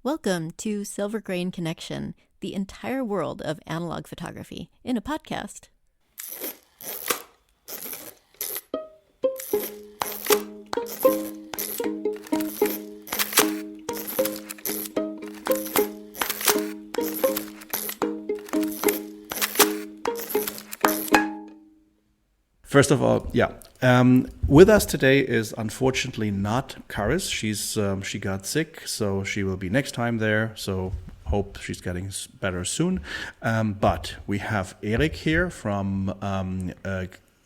Welcome to Silver Grain Connection, the entire world of analog photography in a podcast. First of all, with us today is unfortunately not Karis. She got sick, so she will be next time there. So hope she's getting better soon. But we have Erik here from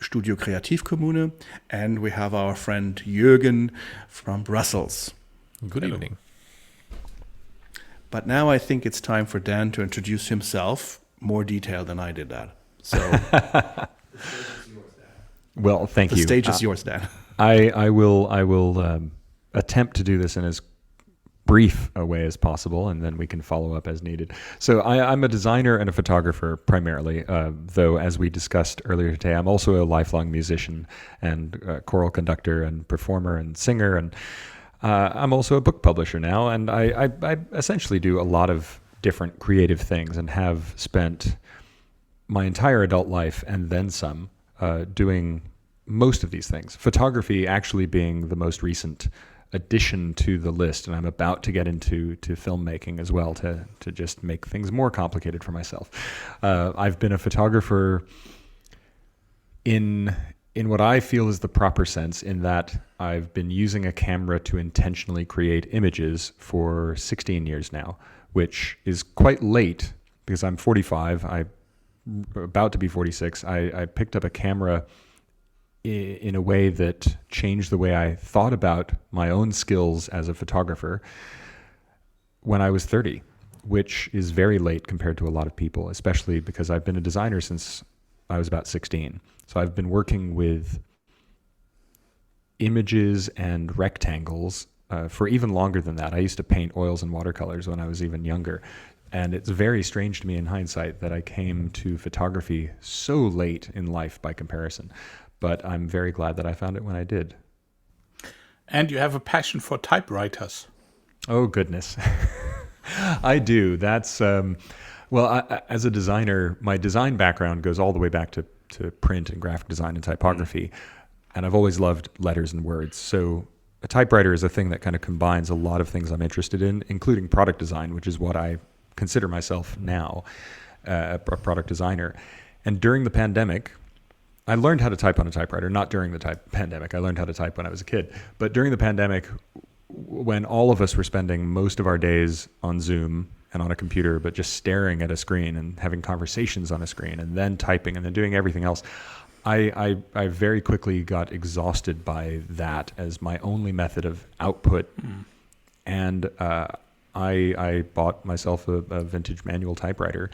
Studio Kreativkommune, and we have our friend Jürgen from Brussels. Good evening. But now I think it's time for Dan to introduce himself more detailed than I did that. So. Well, thank you. The stage is yours, Dan. I will attempt to do this in as brief a way as possible, and then we can follow up as needed. So I'm a designer and a photographer primarily, though as we discussed earlier today, I'm also a lifelong musician and choral conductor and performer and singer, and I'm also a book publisher now, and I essentially do a lot of different creative things and have spent my entire adult life and then some doing most of these things. Photography actually being the most recent addition to the list, and I'm about to get into filmmaking as well to just make things more complicated for myself. I've been a photographer in what I feel is the proper sense, in that I've been using a camera to intentionally create images for 16 years now, which is quite late because I'm 45. I'm about to be 46. I picked up a camera in a way that changed the way I thought about my own skills as a photographer when I was 30, which is very late compared to a lot of people, especially because I've been a designer since I was about 16. So I've been working with images and rectangles for even longer than that. I used to paint oils and watercolors when I was even younger. And it's very strange to me in hindsight that I came to photography so late in life by comparison. But I'm very glad that I found it when I did. And you have a passion for typewriters. Oh, goodness. I do. That's, as a designer, my design background goes all the way back to print and graphic design and typography. And I've always loved letters and words. So a typewriter is a thing that kind of combines a lot of things I'm interested in, including product design, which is what I consider myself now, a product designer. And during the pandemic, I learned how to type on a typewriter, not during the pandemic. I learned how to type when I was a kid. But during the pandemic, when all of us were spending most of our days on Zoom and on a computer, but just staring at a screen and having conversations on a screen and then typing and then doing everything else, I very quickly got exhausted by that as my only method of output. And I bought myself a vintage manual typewriter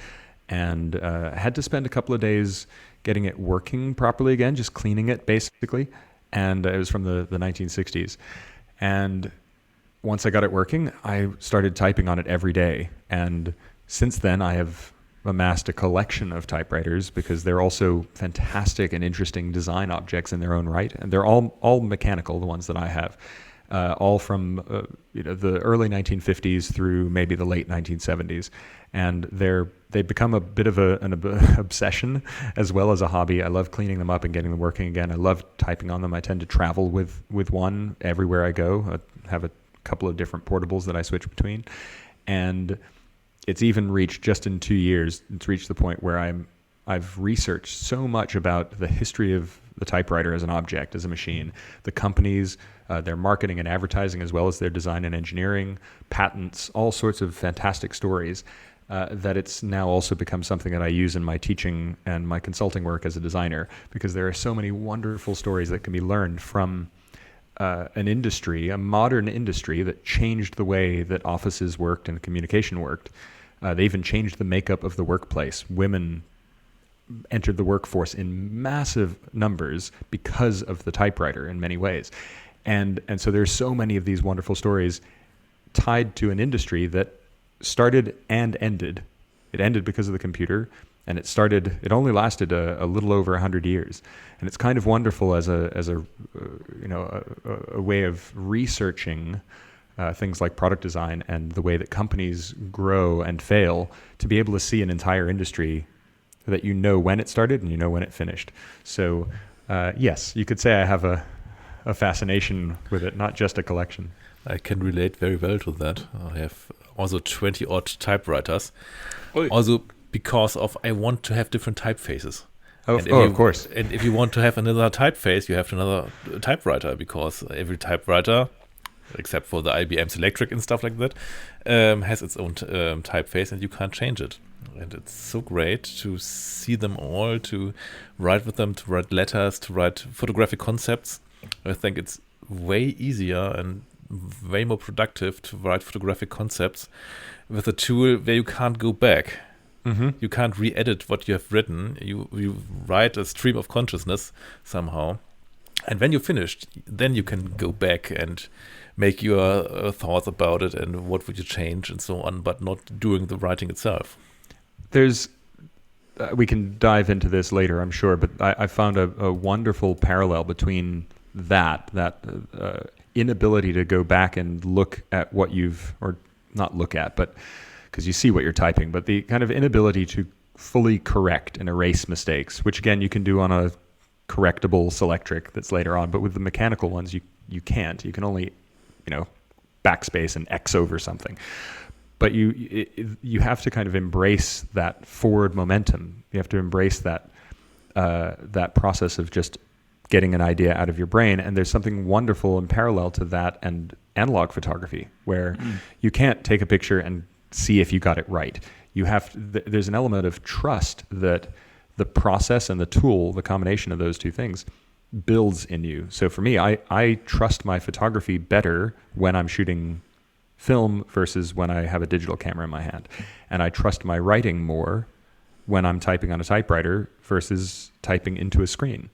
and had to spend a couple of days getting it working properly again, just cleaning it basically. And it was from the 1960s. And once I got it working, I started typing on it every day. And since then, I have amassed a collection of typewriters because they're also fantastic and interesting design objects in their own right. And they're all mechanical, the ones that I have. All from the early 1950s through maybe the late 1970s, and they've become a bit of an obsession as well as a hobby. I love cleaning them up and getting them working again. I love typing on them. I tend to travel with one everywhere I go. I have a couple of different portables that I switch between, and it's even reached, just in 2 years, it's reached the point where I've researched so much about the history of the typewriter as an object, as a machine, the companies, their marketing and advertising, as well as their design and engineering, patents, all sorts of fantastic stories, that it's now also become something that I use in my teaching and my consulting work as a designer, because there are so many wonderful stories that can be learned from an industry, a modern industry that changed the way that offices worked and communication worked. They even changed the makeup of the workplace. Women entered the workforce in massive numbers because of the typewriter in many ways. And so there's so many of these wonderful stories tied to an industry that started and ended. It ended because of the computer, and it only lasted a little over 100 years. And it's kind of wonderful as a way of researching things like product design and the way that companies grow and fail, to be able to see an entire industry that you know when it started and you know when it finished. So yes, you could say I have a fascination with it, not just a collection. I can relate very well to that. I have also 20 odd typewriters. Oi. Also because of I want to have different typefaces. Of course. And if you want to have another typeface, you have another typewriter, because every typewriter, except for the IBM's Electric and stuff like that, has its own typeface, and you can't change it. And it's so great to see them all, to write with them, to write letters, to write photographic concepts. I think it's way easier and way more productive to write photographic concepts with a tool where you can't go back. Mm-hmm. You can't re-edit what you have written. You write a stream of consciousness somehow. And when you're finished, then you can go back and make your thoughts about it and what would you change and so on, but not doing the writing itself. There's, we can dive into this later, I'm sure, but I found a wonderful parallel between that inability to go back and look at what you've, or not look at, but because you see what you're typing, but the kind of inability to fully correct and erase mistakes, which again you can do on a correctable Selectric that's later on, but with the mechanical ones you can't. You can only, backspace and X over something. But you have to kind of embrace that forward momentum. You have to embrace that process of just getting an idea out of your brain. And there's something wonderful and parallel to that and analog photography, where you can't take a picture and see if you got it right. You have there's an element of trust that the process and the tool, the combination of those two things, builds in you. So for me, I trust my photography better when I'm shooting film versus when I have a digital camera in my hand. And I trust my writing more when I'm typing on a typewriter versus typing into a screen,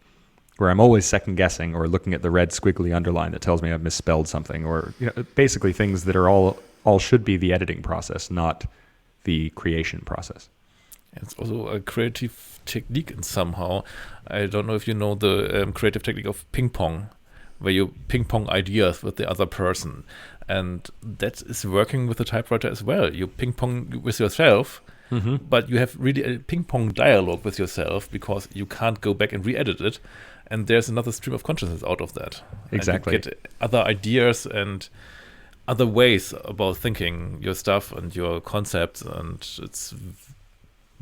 where I'm always second guessing or looking at the red squiggly underline that tells me I've misspelled something, or basically things that are all should be the editing process, not the creation process. It's also a creative technique in somehow. I don't know if you know the creative technique of ping pong, where you ping pong ideas with the other person. And that is working with the typewriter as well. You ping pong with yourself, but you have really a ping pong dialogue with yourself, because you can't go back and re-edit it. And there's another stream of consciousness out of that. Exactly. And you get other ideas and other ways about thinking your stuff and your concepts, and it's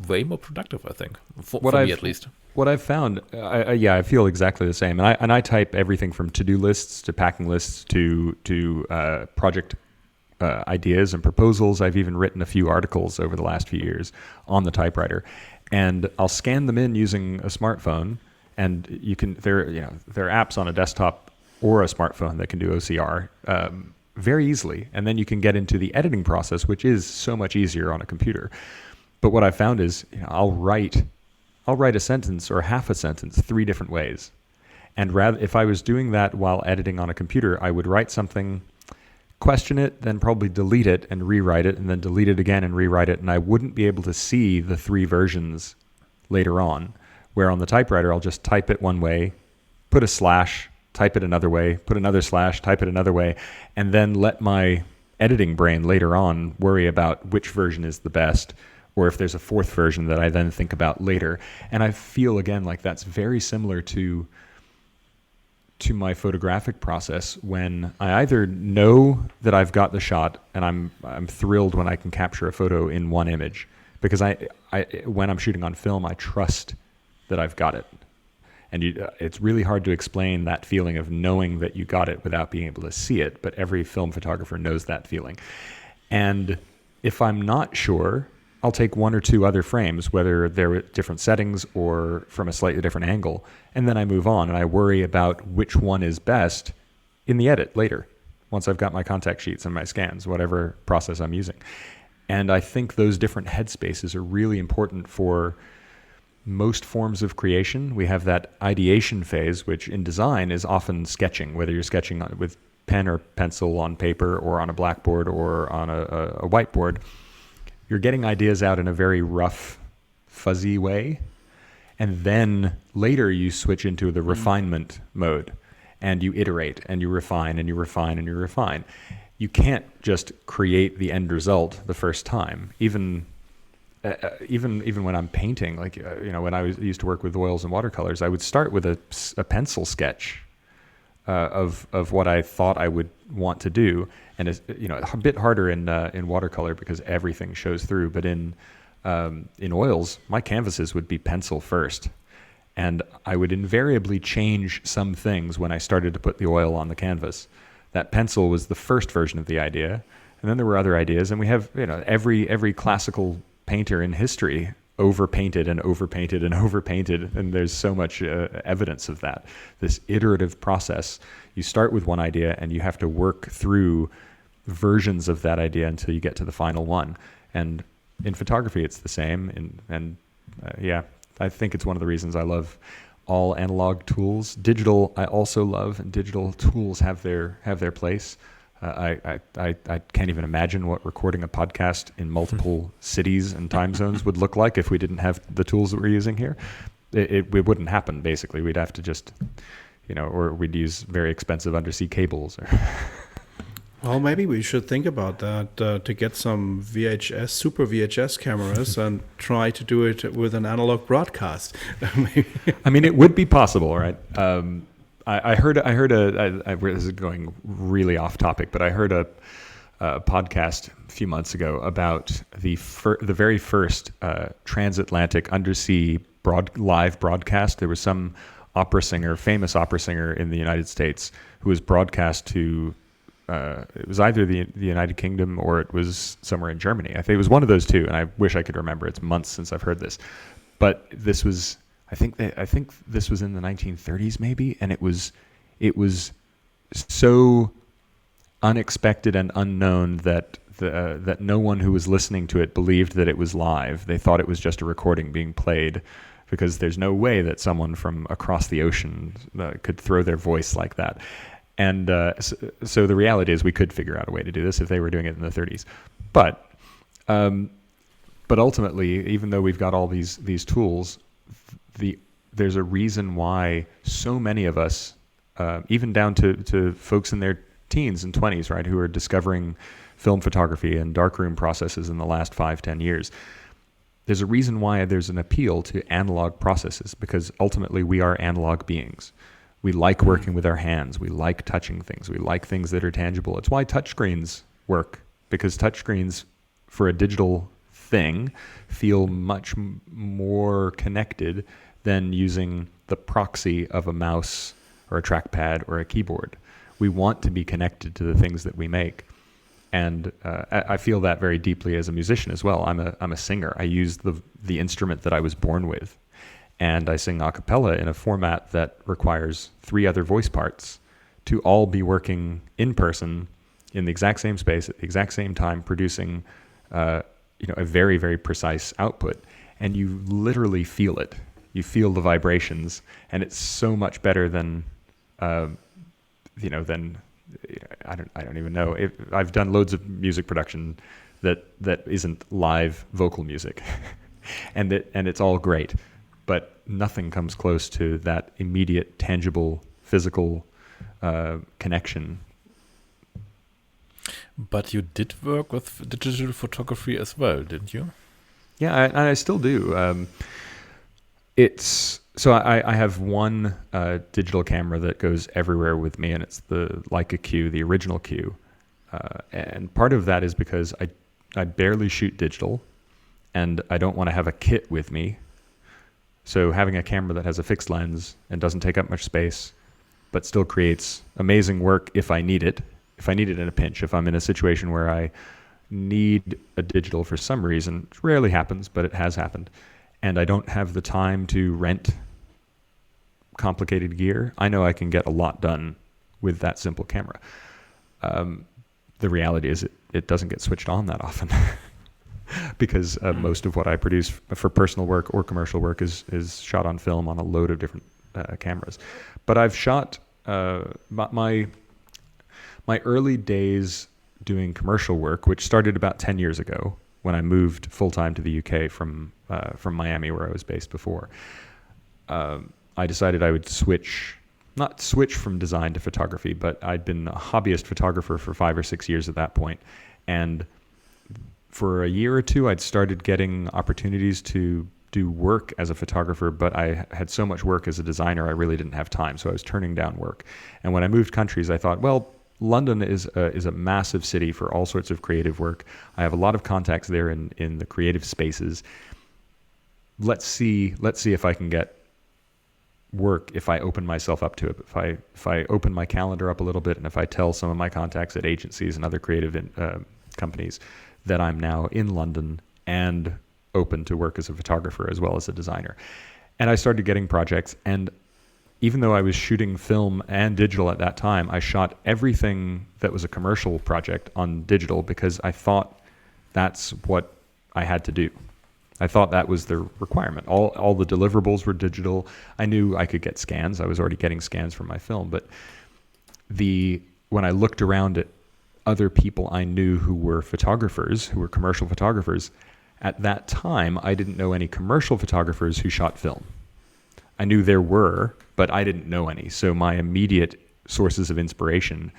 way more productive, I think, for me at least. What I've found, I feel exactly the same, and I type everything from to-do lists to packing lists to project ideas and proposals. I've even written a few articles over the last few years on the typewriter, and I'll scan them in using a smartphone. And you can there are apps on a desktop or a smartphone that can do OCR very easily, and then you can get into the editing process, which is so much easier on a computer. But what I found is, I'll write a sentence or half a sentence 3 different ways, and if I was doing that while editing on a computer, I would write something, question it, then probably delete it and rewrite it, and then delete it again and rewrite it, and I wouldn't be able to see the 3 versions later on. Where on the typewriter, I'll just type it one way, put a slash, type it another way, put another slash, type it another way, and then let my editing brain later on worry about which version is the best, or if there's a 4th version that I then think about later. And I feel, again, like that's very similar to my photographic process, when I either know that I've got the shot and I'm thrilled when I can capture a photo in one image, because I when I'm shooting on film, I trust that I've got it. And it's really hard to explain that feeling of knowing that you got it without being able to see it, but every film photographer knows that feeling. And if I'm not sure, I'll take 1 or 2 other frames, whether they're at different settings or from a slightly different angle, and then I move on and I worry about which one is best in the edit later, once I've got my contact sheets and my scans, whatever process I'm using. And I think those different headspaces are really important for most forms of creation. We have that ideation phase, which in design is often sketching, whether you're sketching with pen or pencil on paper or on a blackboard or on a whiteboard. You're getting ideas out in a very rough, fuzzy way. And then later you switch into the refinement mode, and you iterate and you refine and you refine and you refine. you can't just create the end result the first time. Even when I'm painting, when I used to work with oils and watercolors, I would start with a pencil sketch of what I thought I would want to do, and it's, a bit harder in watercolor because everything shows through. But in oils, my canvases would be pencil first, and I would invariably change some things when I started to put the oil on the canvas. That pencil was the first version of the idea, and then there were other ideas, and we have every classical painter in history overpainted and overpainted and overpainted, and there's so much evidence of that. This iterative process. You start with one idea, and you have to work through versions of that idea until you get to the final one. And in photography, it's the same. I think it's one of the reasons I love all analog tools. Digital, I also love, and digital tools have their place. I can't even imagine what recording a podcast in multiple cities and time zones would look like if we didn't have the tools that we're using here. It wouldn't happen, basically. We'd have to just, or we'd use very expensive undersea cables. Well, maybe we should think about that, to get some super VHS cameras and try to do it with an analog broadcast. I mean, it would be possible, right? I heard this is going really off topic, but I heard a podcast a few months ago about the very first transatlantic undersea live broadcast. There was some famous opera singer in the United States who was broadcast to, it was either the United Kingdom or it was somewhere in Germany. I think it was one of those two, and I wish I could remember. It's months since I've heard this, but this was. I think this was in the 1930s, maybe, and it was so unexpected and unknown that that no one who was listening to it believed that it was live. They thought it was just a recording being played, because there's no way that someone from across the ocean could throw their voice like that. And so the reality is, we could figure out a way to do this if they were doing it in the 30s, but ultimately, even though we've got all these tools, there's a reason why so many of us, even down to folks in their teens and 20s, right, who are discovering film photography and darkroom processes in the last 5-10 years, there's a reason why there's an appeal to analog processes, because ultimately we are analog beings. We like working with our hands. We like touching things. We like things that are tangible. It's why touchscreens work, because touchscreens for a digital thing feel much more connected than using the proxy of a mouse or a trackpad or a keyboard. We want to be connected to the things that we make. And I feel that very deeply as a musician as well. I'm a singer. I use the instrument that I was born with. And I sing a cappella in a format that requires 3 other voice parts to all be working in person in the exact same space at the exact same time, producing a very, very precise output. And you literally feel it. You feel the vibrations, and it's so much better than I don't even know. I've done loads of music production that isn't live vocal music, and it's all great, but nothing comes close to that immediate, tangible, physical connection. But you did work with digital photography as well, didn't you? Yeah, I still do. I have one digital camera that goes everywhere with me, and it's the Leica Q, the original Q. And part of that is because I barely shoot digital, and I don't want to have a kit with me. So having a camera that has a fixed lens and doesn't take up much space, but still creates amazing work if I need it in a pinch, if I'm in a situation where I need a digital for some reason, which rarely happens, but it has happened, and I don't have the time to rent complicated gear, I know I can get a lot done with that simple camera. The reality is it doesn't get switched on that often because most of what I produce for personal work or commercial work is shot on film on a load of different cameras. But I've shot my early days doing commercial work, which started about 10 years ago when I moved full-time to the UK from Miami, where I was based before. I decided I would switch not switch from design to photography, but I'd been a hobbyist photographer for 5 or 6 years at that point. And for a year or two, I'd started getting opportunities to do work as a photographer, but I had so much work as a designer, I really didn't have time. So I was turning down work. And when I moved countries, I thought, well, London is a massive city for all sorts of creative work. I have a lot of contacts there in the creative spaces. Let's see if I can get work if I open myself up to it. If I open my calendar up a little bit, and if I tell some of my contacts at agencies and other creative companies that I'm now in London and open to work as a photographer as well as a designer. And I started getting projects, and even though I was shooting film and digital at that time, I shot everything that was a commercial project on digital because I thought that's what I had to do. I thought that was the requirement. All the deliverables were digital. I knew I could get scans. I was already getting scans from my film, but when I looked around at other people I knew who were photographers, who were commercial photographers, at that time, I didn't know any commercial photographers who shot film. I knew there were, but I didn't know any. So my immediate sources of inspiration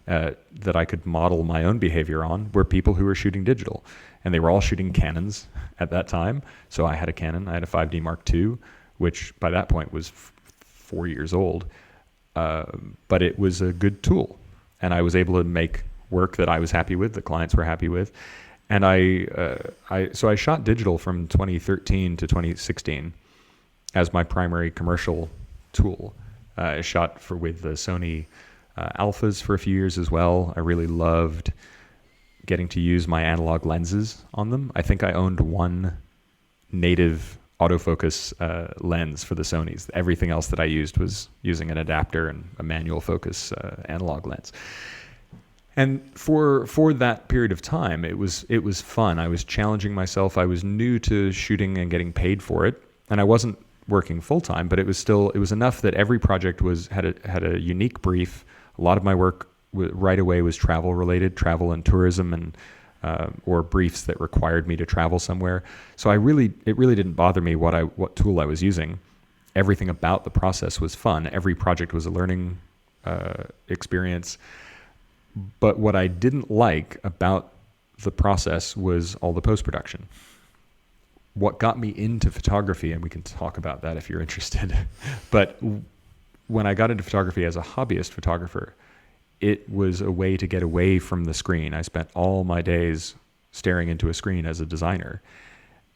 that I could model my own behavior on were people who were shooting digital. And they were all shooting Canons at that time. So I had a Canon. I had a 5D Mark II, which by that point was 4 years old. But it was a good tool. And I was able to make work that I was happy with, the clients were happy with. And so I shot digital from 2013 to 2016 as my primary commercial tool. I shot with the Sony Alphas for a few years as well. I really loved getting to use my analog lenses on them. I think I owned one native autofocus lens for the Sonys. Everything else that I used was using an adapter and a manual focus analog lens. And for that period of time, it was fun. I was challenging myself. I was new to shooting and getting paid for it, and I wasn't working full time. But it was enough that every project had a unique brief. A lot of my work right away was travel related, travel and tourism, and or briefs that required me to travel somewhere. So it really didn't bother me what tool I was using. Everything about the process was fun. Every project was a learning experience. But what I didn't like about the process was all the post-production. What got me into photography, and we can talk about that if you're interested, but when I got into photography as a hobbyist photographer, it was a way to get away from the screen. I spent all my days staring into a screen as a designer,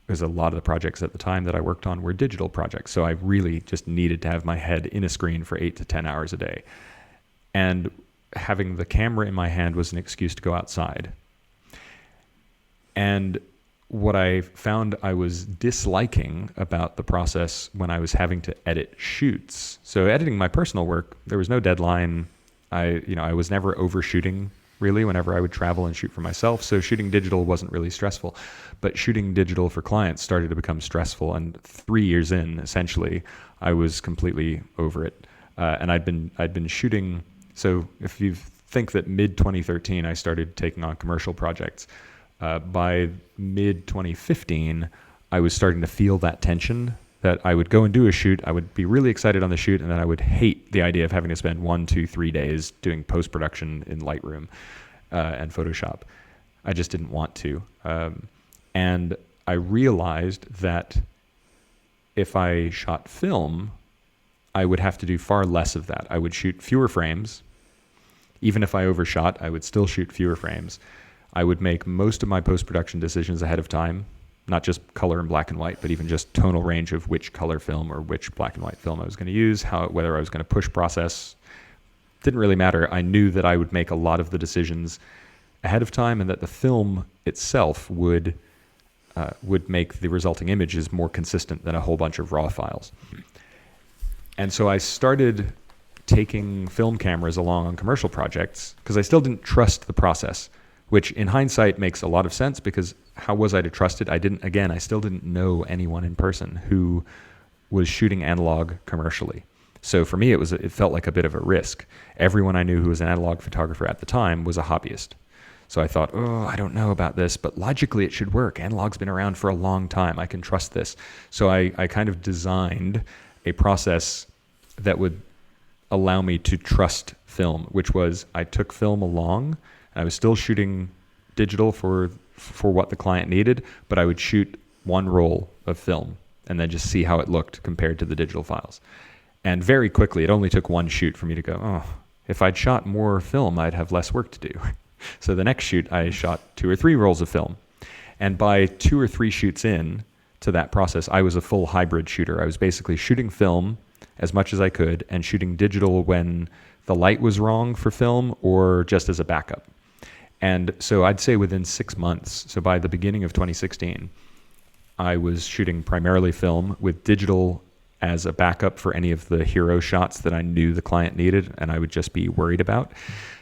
because a lot of the projects at the time that I worked on were digital projects. So I really just needed to have my head in a screen for 8 to 10 hours a day. And having the camera in my hand was an excuse to go outside. And what I found I was disliking about the process when I was having to edit shoots. So editing my personal work, there was no deadline. I was never overshooting really whenever I would travel and shoot for myself. So shooting digital wasn't really stressful, but shooting digital for clients started to become stressful. And 3 years in, essentially, I was completely over it. And I'd been shooting. So if you think that mid-2013, I started taking on commercial projects, by mid-2015, I was starting to feel that tension that I would go and do a shoot. I would be really excited on the shoot, and then I would hate the idea of having to spend 1, 2, 3 days doing post-production in Lightroom and Photoshop. I just didn't want to. And I realized that if I shot film, I would have to do far less of that. I would shoot fewer frames. Even if I overshot, I would still shoot fewer frames. I would make most of my post-production decisions ahead of time, not just color and black and white, but even just tonal range of which color film or which black and white film I was going to use, whether I was going to push process. Didn't really matter. I knew that I would make a lot of the decisions ahead of time, and that the film itself would make the resulting images more consistent than a whole bunch of raw files. And so I started taking film cameras along on commercial projects because I still didn't trust the process, which in hindsight makes a lot of sense, because how was I to trust it? I still didn't know anyone in person who was shooting analog commercially. So for me, it felt like a bit of a risk. Everyone I knew who was an analog photographer at the time was a hobbyist. So I thought, I don't know about this, but logically it should work. Analog's been around for a long time. I can trust this. So I kind of designed a process that would allow me to trust film, which was I took film along. I was still shooting digital for what the client needed, but I would shoot one roll of film and then just see how it looked compared to the digital files. And very quickly, it only took one shoot for me to go, oh, if I'd shot more film, I'd have less work to do. So the next shoot, I shot 2 or 3 rolls of film. And by 2 or 3 shoots in to that process, I was a full hybrid shooter. I was basically shooting film as much as I could and shooting digital when the light was wrong for film or just as a backup. And so I'd say within 6 months, so by the beginning of 2016, I was shooting primarily film with digital as a backup for any of the hero shots that I knew the client needed and I would just be worried about.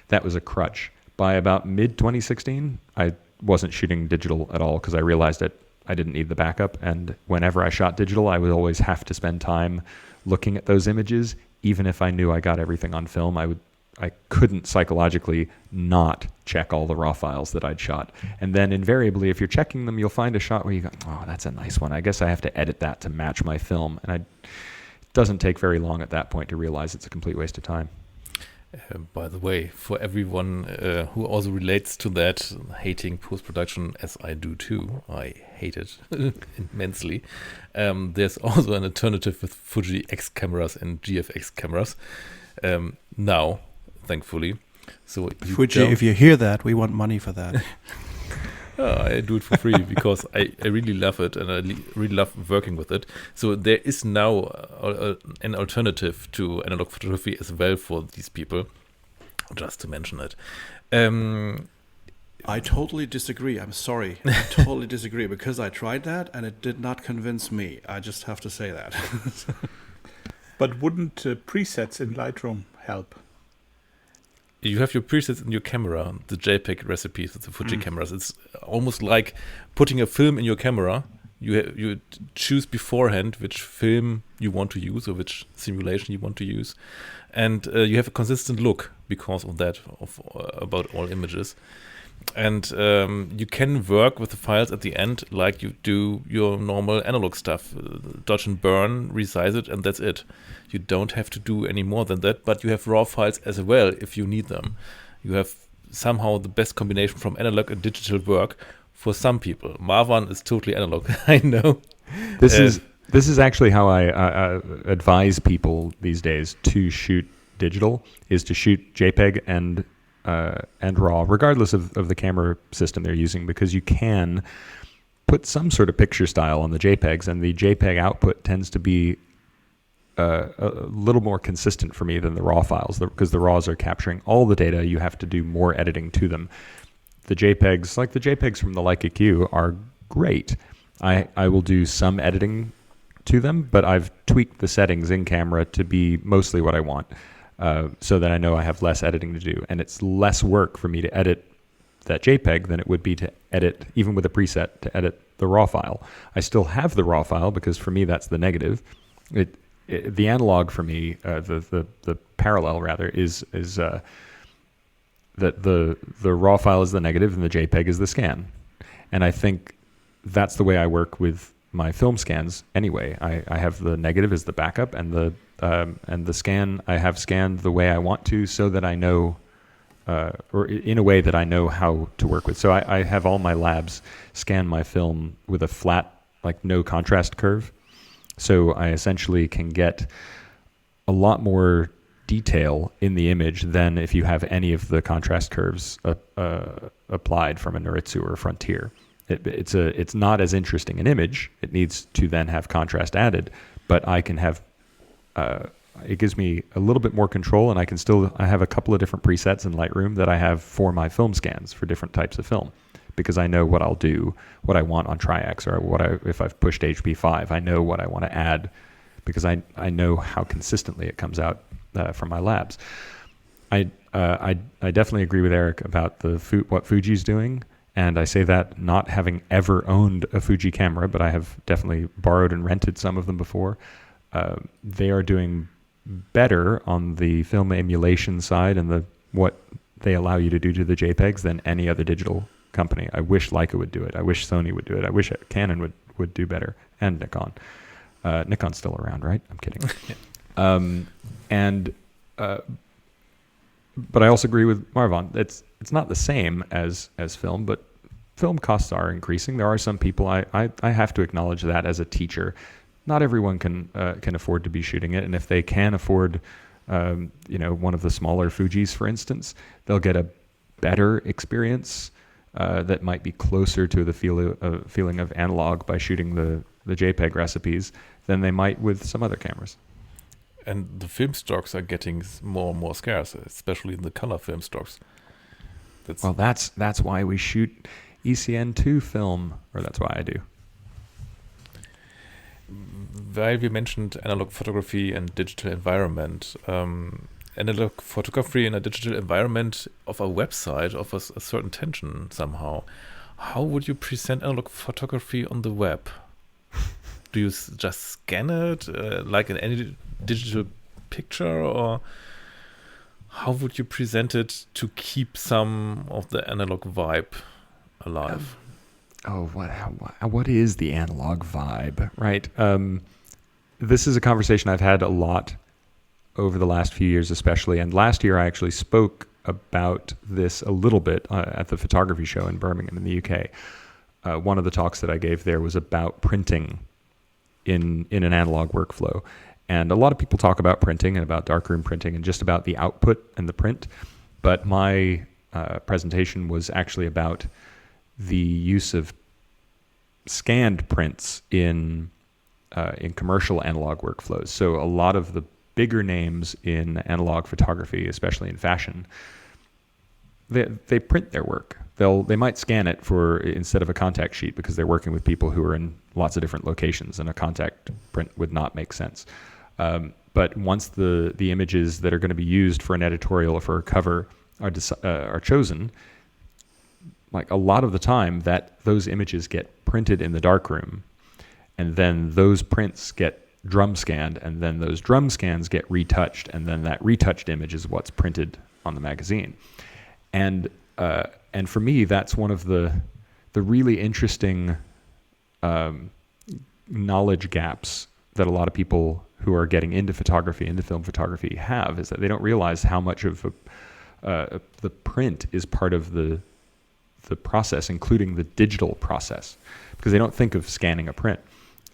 That was a crutch. By about mid-2016, I wasn't shooting digital at all because I realized that I didn't need the backup. And whenever I shot digital, I would always have to spend time looking at those images. Even if I knew I got everything on film, I couldn't psychologically not check all the raw files that I'd shot. And then invariably, if you're checking them, you'll find a shot where you go, oh, that's a nice one. I guess I have to edit that to match my film. And it doesn't take very long at that point to realize it's a complete waste of time. By the way, for everyone who also relates to that, hating post-production as I do too, I hate it immensely. There's also an alternative with Fuji X cameras and GFX cameras now, thankfully. So Fuji, if you hear that, we want money for that. I do it for free because I really love it and I really love working with it. So there is now an alternative to analog photography as well for these people, just to mention it. I totally disagree. I'm sorry. I totally disagree because I tried that and it did not convince me. I just have to say that. But wouldn't presets in Lightroom help? You have your presets in your camera, the JPEG recipes with the Fuji cameras. It's almost like putting a film in your camera. You choose beforehand which film you want to use or which simulation you want to use. And you have a consistent look because of that, about all images. And you can work with the files at the end like you do your normal analog stuff. Dodge and burn, resize it, and that's it. You don't have to do any more than that, but you have raw files as well if you need them. You have somehow the best combination from analog and digital work for some people. Marwan is totally analog, I know. This is actually how I advise people these days to shoot digital, is to shoot JPEG and RAW, regardless of the camera system they're using, because you can put some sort of picture style on the JPEGs, and the JPEG output tends to be a little more consistent for me than the RAW files, because the RAWs are capturing all the data. You have to do more editing to them. The JPEGs, like the JPEGs from the Leica Q, are great. I will do some editing to them, but I've tweaked the settings in camera to be mostly what I want. So that I know I have less editing to do. And it's less work for me to edit that JPEG than it would be to edit, even with a preset, to edit the RAW file. I still have the RAW file because for me that's the negative. The analog for me, the parallel rather, is that the RAW file is the negative and the JPEG is the scan. And I think that's the way I work with my film scans anyway. I have the negative as the backup, and the scan I have scanned the way I want to, so that I know, or in a way that I know how to work with. So I have all my labs scan my film with a flat, like no contrast curve. So I essentially can get a lot more detail in the image than if you have any of the contrast curves applied from a Noritsu or a Frontier. It's not as interesting an image. It needs to then have contrast added, but I can have, it gives me a little bit more control, and I have a couple of different presets in Lightroom that I have for my film scans for different types of film, because I know what I'll do, what I want on Tri-X, or if I've pushed HP5, I know what I want to add, because I know how consistently it comes out from my labs. I definitely agree with Eric about what Fuji's doing. And I say that not having ever owned a Fuji camera, but I have definitely borrowed and rented some of them before. They are doing better on the film emulation side and what they allow you to do to the JPEGs than any other digital company. I wish Leica would do it. I wish Sony would do it. I wish Canon would do better, and Nikon. Nikon's still around, right? I'm kidding. And But I also agree with Marvon. It's not the same as film, but film costs are increasing. There are some people I have to acknowledge that as a teacher. Not everyone can afford to be shooting it, and if they can afford, one of the smaller Fujis, for instance, they'll get a better experience that might be closer to the feeling of analog by shooting the JPEG recipes than they might with some other cameras. And the film stocks are getting more and more scarce, especially in the color film stocks. That's why we shoot ECN2 film, or that's why I do. While we mentioned analog photography and digital environment, analog photography in a digital environment of a website offers a certain tension somehow. How would you present analog photography on the web? Do you just scan it like in any digital picture, or how would you present it to keep some of the analog vibe alive? What is the analog vibe, right? This is a conversation I've had a lot over the last few years, especially. And last year, I actually spoke about this a little bit at the photography show in Birmingham in the UK. One of the talks that I gave there was about printing in an analog workflow. And a lot of people talk about printing and about darkroom printing and just about the output and the print. But my presentation was actually about the use of scanned prints in commercial analog workflows. So a lot of the bigger names in analog photography, especially in fashion, they print their work. They might scan it instead of a contact sheet because they're working with people who are in lots of different locations, and a contact print would not make sense. But once the images that are going to be used for an editorial or for a cover are chosen, like a lot of the time that those images get printed in the darkroom, and then those prints get drum scanned, and then those drum scans get retouched, and then that retouched image is what's printed on the magazine. And for me, that's one of the really interesting knowledge gaps that a lot of people who are getting into film photography have, is that they don't realize how much of the print is part of the process, including the digital process, because they don't think of scanning a print.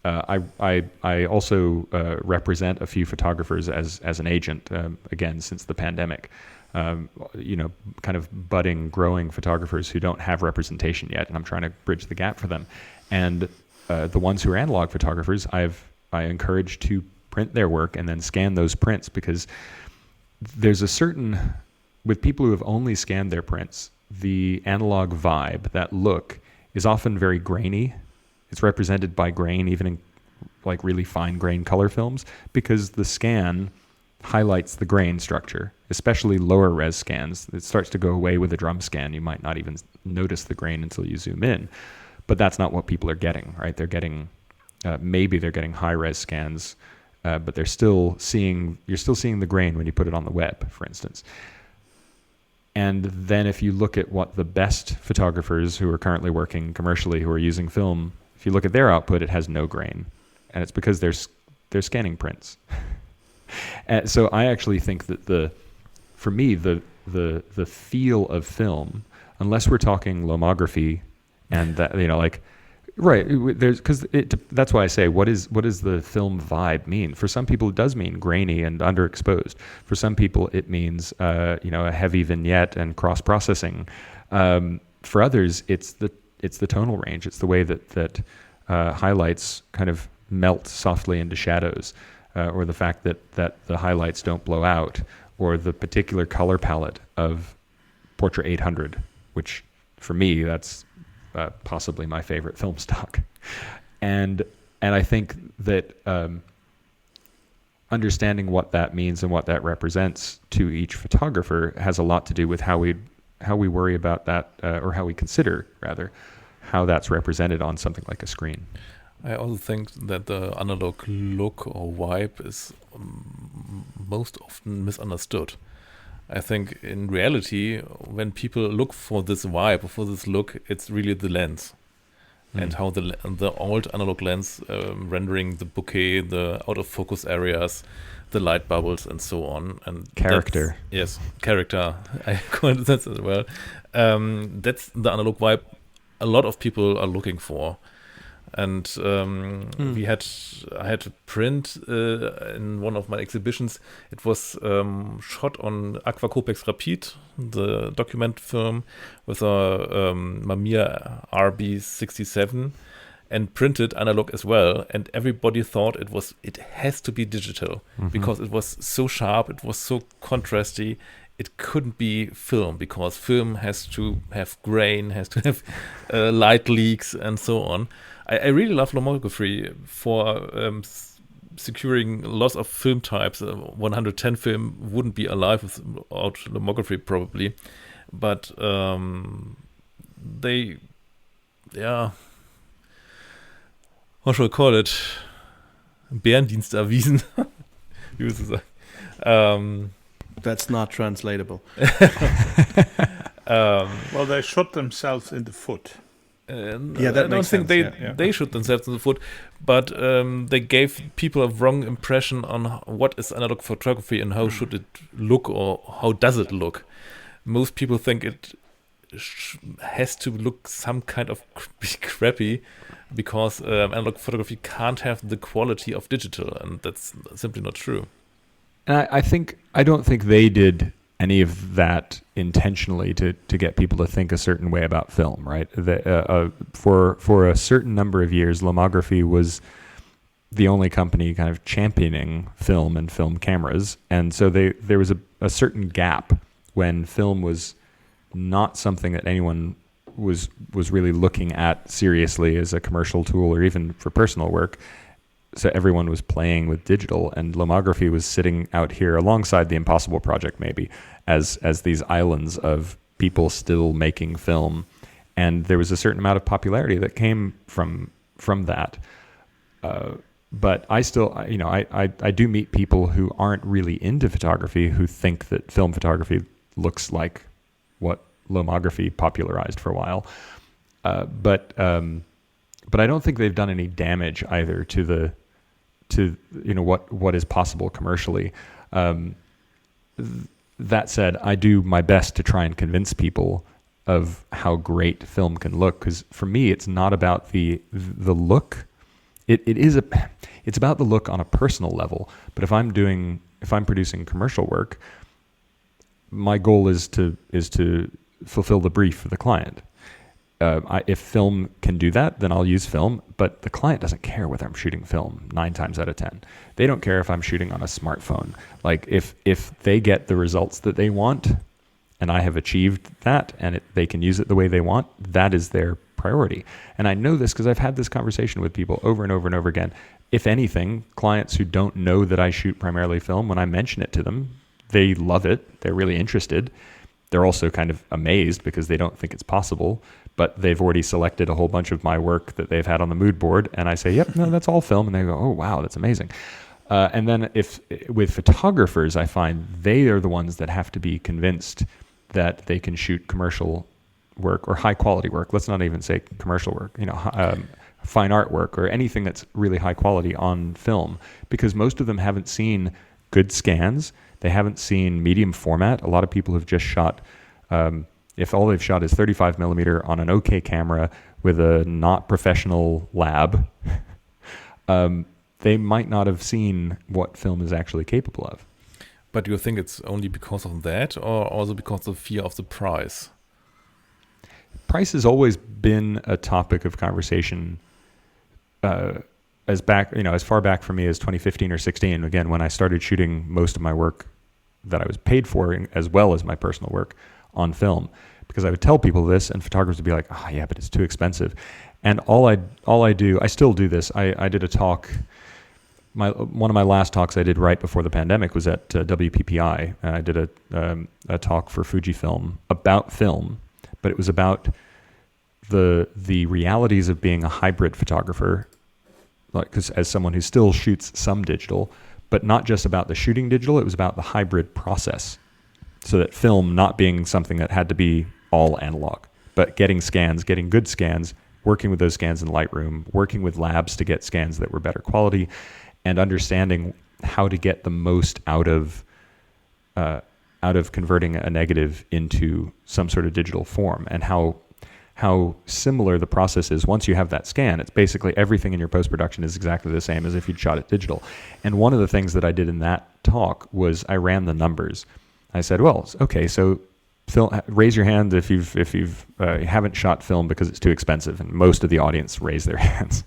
I also represent a few photographers as an agent, again, since the pandemic. Kind of budding, growing photographers who don't have representation yet, and I'm trying to bridge the gap for them. And the ones who are analog photographers, I encourage to print their work and then scan those prints, because there's a certain, with people who have only scanned their prints, the analog vibe, that look, is often very grainy. It's represented by grain, even in like really fine grain color films, because the scan highlights the grain structure, especially lower res scans. It starts to go away with a drum scan. You might not even notice the grain until you zoom in, but that's not what people are getting, right? They're getting, maybe they're getting high res scans, but you're still seeing the grain when you put it on the web, for instance. And then if you look at what the best photographers who are currently working commercially, who are using film, if you look at their output, it has no grain. And it's because they're scanning prints. And so I actually think that for me, the feel of film, unless we're talking lomography and that, right, that's why I say, what is the film vibe mean? For some people, it does mean grainy and underexposed. For some people, it means a heavy vignette and cross processing. For others, it's the tonal range. It's the way that highlights kind of melt softly into shadows, or the fact that the highlights don't blow out, or the particular color palette of Portra 800, which for me, that's possibly my favorite film stock. And I think that understanding what that means and what that represents to each photographer has a lot to do with how we worry about that, or how we consider, rather, how that's represented on something like a screen. I also think that the analog look or vibe is most often misunderstood. I think in reality, when people look for this vibe or for this look, it's really the lens. and how the old analog lens rendering the bokeh, the out of focus areas, the light bubbles, and so on. And Character. Yes, character. I call it that as well. That's the analog vibe a lot of people are looking for. And I had to print in one of my exhibitions. It was shot on Aqua Copex Rapide, the document film, with a Mamiya RB67, and printed analog as well. And everybody thought it has to be digital because it was so sharp, it was so contrasty. It couldn't be film because film has to have grain, has to have light leaks, and so on. I really love lomography for securing lots of film types. 110 film wouldn't be alive without lomography probably, but how should I call it? Bärendienst erwiesen. Wie würdest du sagen? That's not translatable. Well, they shot themselves in the foot. That I don't makes think sense. they shoot themselves in the foot, but they gave people a wrong impression on what is analog photography and how should it look or how does it look. Most people think it has to look some kind of crappy because analog photography can't have the quality of digital, and that's simply not true. And I don't think they did any of that intentionally to get people to think a certain way about film, right? For a certain number of years, lomography was the only company kind of championing film and film cameras, and so there was a certain gap when film was not something that anyone was really looking at seriously as a commercial tool or even for personal work. So everyone was playing with digital, and lomography was sitting out here alongside the Impossible Project, maybe as these islands of people still making film, and there was a certain amount of popularity that came from that. But I still, I do meet people who aren't really into photography who think that film photography looks like what lomography popularized for a while. But I don't think they've done any damage either to what is possible commercially. That said, I do my best to try and convince people of how great film can look, because for me, it's not about the look. It's about the look on a personal level. But if I'm producing commercial work, my goal is to fulfill the brief for the client. If film can do that, then I'll use film, but the client doesn't care whether I'm shooting film 9 times out of 10. They don't care if I'm shooting on a smartphone. Like if they get the results that they want and I have achieved that and they can use it the way they want, that is their priority. And I know this because I've had this conversation with people over and over and over again. If anything, clients who don't know that I shoot primarily film, when I mention it to them, they love it. They're really interested. They're also kind of amazed because they don't think it's possible. But they've already selected a whole bunch of my work that they've had on the mood board, and I say, yep, no, that's all film, and they go, oh, wow, that's amazing. And then with photographers, I find they are the ones that have to be convinced that they can shoot commercial work or high quality work. Let's not even say commercial work, fine art work or anything that's really high quality on film, because most of them haven't seen good scans. They haven't seen medium format. A lot of people have just shot... if all they've shot is 35 millimeter on an okay camera with a not professional lab, they might not have seen what film is actually capable of. But you think it's only because of that, or also because of fear of the price? Price has always been a topic of conversation, as far back for me as 2015 or 16. Again, when I started shooting most of my work that I was paid for, as well as my personal work, on film, because I would tell people this and photographers would be like, oh yeah, but it's too expensive. And I still do this. I did a talk, one of my last talks I did right before the pandemic was at WPPI. And I did a talk for Fujifilm about film, but it was about the realities of being a hybrid photographer, like, 'cause as someone who still shoots some digital, but not just about the shooting digital, it was about the hybrid process. So that film not being something that had to be all analog, but getting good scans, working with those scans in Lightroom, working with labs to get scans that were better quality, and understanding how to get the most out of converting a negative into some sort of digital form, and how similar the process is. Once you have that scan, it's basically everything in your post-production is exactly the same as if you'd shot it digital. And one of the things that I did in that talk was I ran the numbers. I said, well, okay, so raise your hand if you haven't shot film because it's too expensive, and most of the audience raised their hands.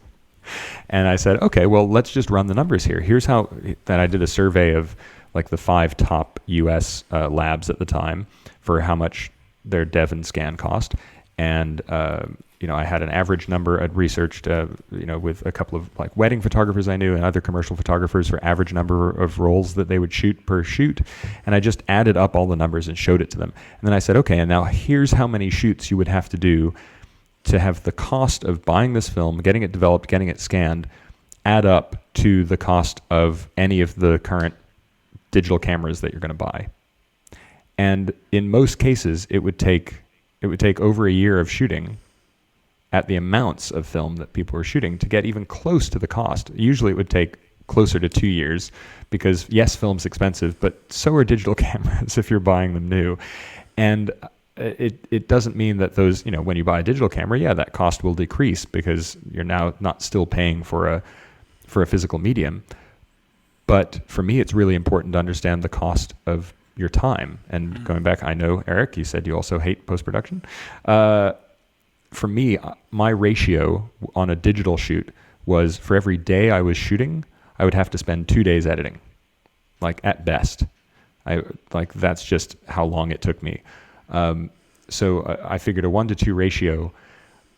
And I said, okay, well, let's just run the numbers here. Here's how. Then I did a survey of like the 5 top U.S. labs at the time for how much their dev and scan cost, and I had an average number. I'd researched with a couple of like wedding photographers I knew and other commercial photographers for average number of rolls that they would shoot per shoot, and I just added up all the numbers and showed it to them. And then I said, okay, and now here's how many shoots you would have to do to have the cost of buying this film, getting it developed, getting it scanned, add up to the cost of any of the current digital cameras that you're going to buy. And in most cases, it would take over a year of shooting at the amounts of film that people were shooting to get even close to the cost. Usually it would take closer to 2 years because, yes, film's expensive, but so are digital cameras if you're buying them new. And it doesn't mean that those, when you buy a digital camera, yeah, that cost will decrease because you're now not still paying for a physical medium. But for me, it's really important to understand the cost of your time. And going back, I know, Eric, you said you also hate post-production. For me, my ratio on a digital shoot was for every day I was shooting, I would have to spend 2 days editing, like at best. That's just how long it took me. So I figured a 1-to-2 ratio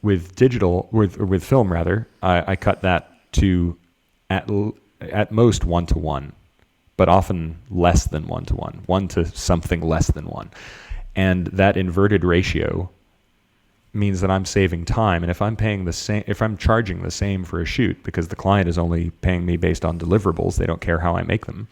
with film rather. I cut that to at most 1-to-1, but often less than 1-to-1, 1 to something less than 1. And that inverted ratio means that I'm saving time. And if I'm charging the same for a shoot because the client is only paying me based on deliverables, they don't care how I make them.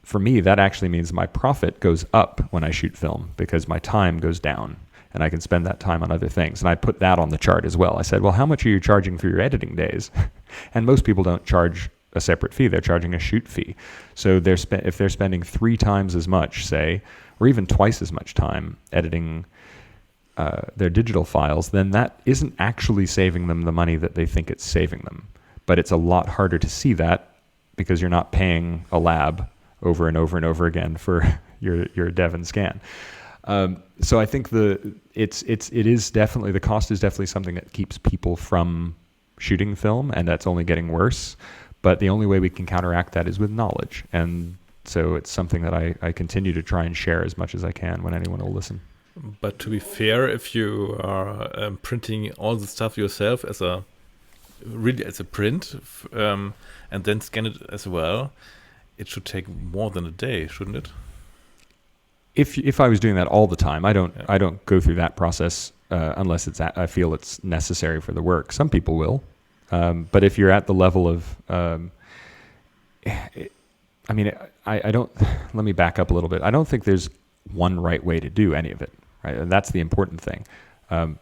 For me, that actually means my profit goes up when I shoot film because my time goes down and I can spend that time on other things. And I put that on the chart as well. I said, well, how much are you charging for your editing days? And most people don't charge a separate fee. They're charging a shoot fee. So if they're spending 3 times as much, say, or even twice as much time editing their digital files, then that isn't actually saving them the money that they think it's saving them. But it's a lot harder to see that because you're not paying a lab over and over and over again for your dev and scan. So I think it is definitely, the cost is definitely something that keeps people from shooting film, and that's only getting worse. But the only way we can counteract that is with knowledge. And so it's something that I continue to try and share as much as I can when anyone will listen. But to be fair, if you are printing all the stuff yourself as a print and then scan it as well, it should take more than a day, shouldn't it? If I was doing that all the time, I don't go through that process unless I feel it's necessary for the work. Some people will, but if you're at the level of, I don't. Let me back up a little bit. I don't think there's one right way to do any of it. Right, and that's the important thing.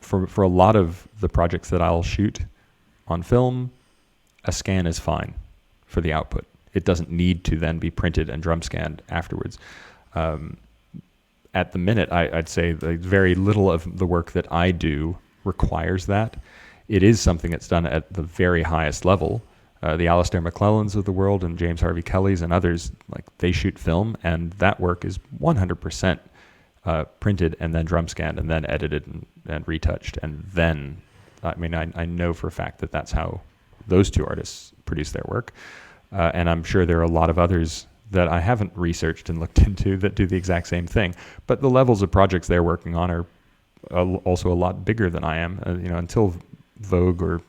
For a lot of the projects that I'll shoot on film, a scan is fine for the output. It doesn't need to then be printed and drum scanned afterwards. At the minute, I'd say very little of the work that I do requires that. It is something that's done at the very highest level. The Alistair McClellans of the world and James Harvey Kellys and others, they shoot film, and that work is 100% printed and then drum scanned and then edited and retouched. And then, I know for a fact that that's how those two artists produce their work. And I'm sure there are a lot of others that I haven't researched and looked into that do the exact same thing. But the levels of projects they're working on are also a lot bigger than I am. Until Vogue or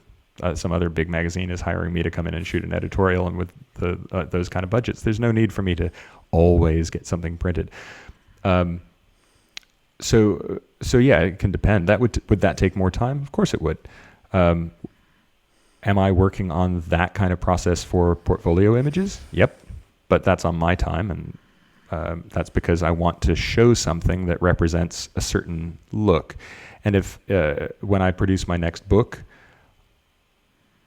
some other big magazine is hiring me to come in and shoot an editorial, and with those kind of budgets, there's no need for me to always get something printed. So yeah, it can depend. Would that take more time? Of course it would. Am I working on that kind of process for portfolio images? Yep. But that's on my time, and that's because I want to show something that represents a certain look. And if when I produce my next book,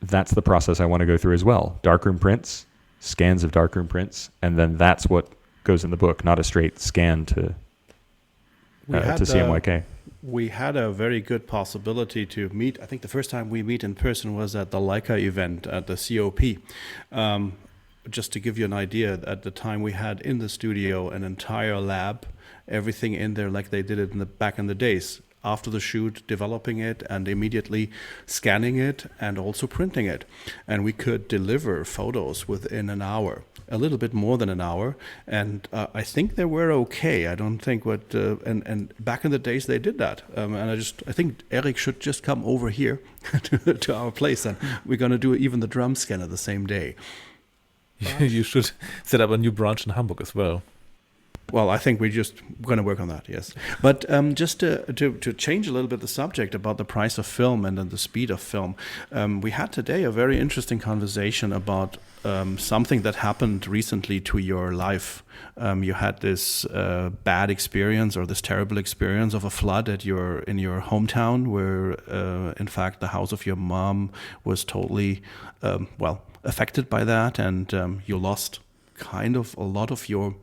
that's the process I want to go through as well. Darkroom prints, scans of darkroom prints, and then that's what goes in the book, not a straight scan to CMYK. We had a very good possibility to meet. I think the first time we meet in person was at the Leica event at the COP. Just to give you an idea, at the time we had in the studio an entire lab, everything in there like they did it back in the days. After the shoot, developing it and immediately scanning it and also printing it. And we could deliver photos within an hour, a little bit more than an hour. And I think they were okay. I don't think and back in the days they did that. And I think Eric should just come over here to our place, and we're going to do even the drum scanner the same day. You should set up a new branch in Hamburg as well. Well, I think we're just going to work on that, yes. But just to change a little bit the subject about the price of film and then the speed of film, we had today a very interesting conversation about something that happened recently to your life. You had this bad experience or this terrible experience of a flood in your hometown where, in fact, the house of your mom was totally, affected by that, and you lost kind of a lot of your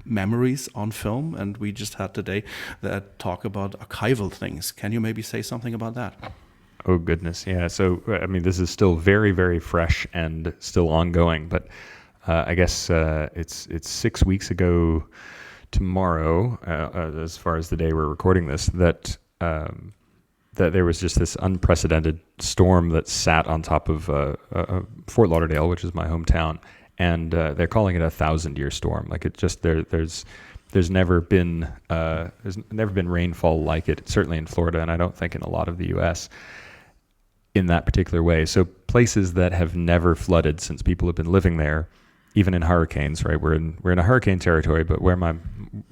memories on film. And we just had today that talk about archival things. Can you maybe say something about that? Oh, goodness. Yeah. So, I mean, this is still very, very fresh and still ongoing. But I guess it's 6 weeks ago tomorrow, as far as the day we're recording this, that there was just this unprecedented storm that sat on top of Fort Lauderdale, which is my hometown. And they're calling it a 1,000-year storm. Like it just there's never been rainfall like it. Certainly in Florida, and I don't think in a lot of the U.S. in that particular way. So places that have never flooded since people have been living there, even in hurricanes. Right, we're in a hurricane territory, but where my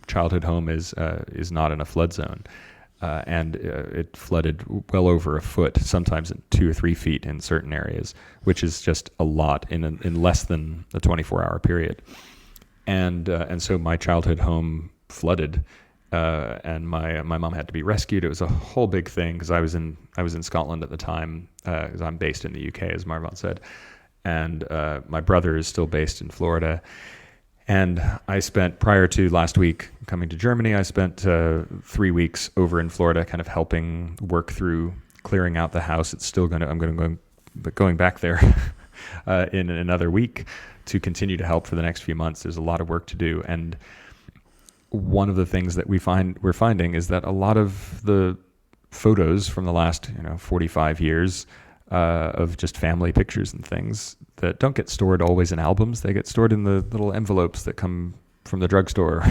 childhood home is not in a flood zone. And it flooded well over a foot, sometimes 2 or 3 feet in certain areas, which is just a lot in less than a 24-hour period. And so my childhood home flooded, and my mom had to be rescued. It was a whole big thing because I was in Scotland at the time, because I'm based in the UK, as Marvin said, and my brother is still based in Florida. And I spent, prior to last week coming to Germany, I spent 3 weeks over in Florida kind of helping work through clearing out the house. I'm going back there in another week to continue to help for the next few months. There's a lot of work to do. And one of the things that we're finding is that a lot of the photos from the last 45 years of just family pictures and things that don't get stored always in albums. They get stored in the little envelopes that come from the drugstore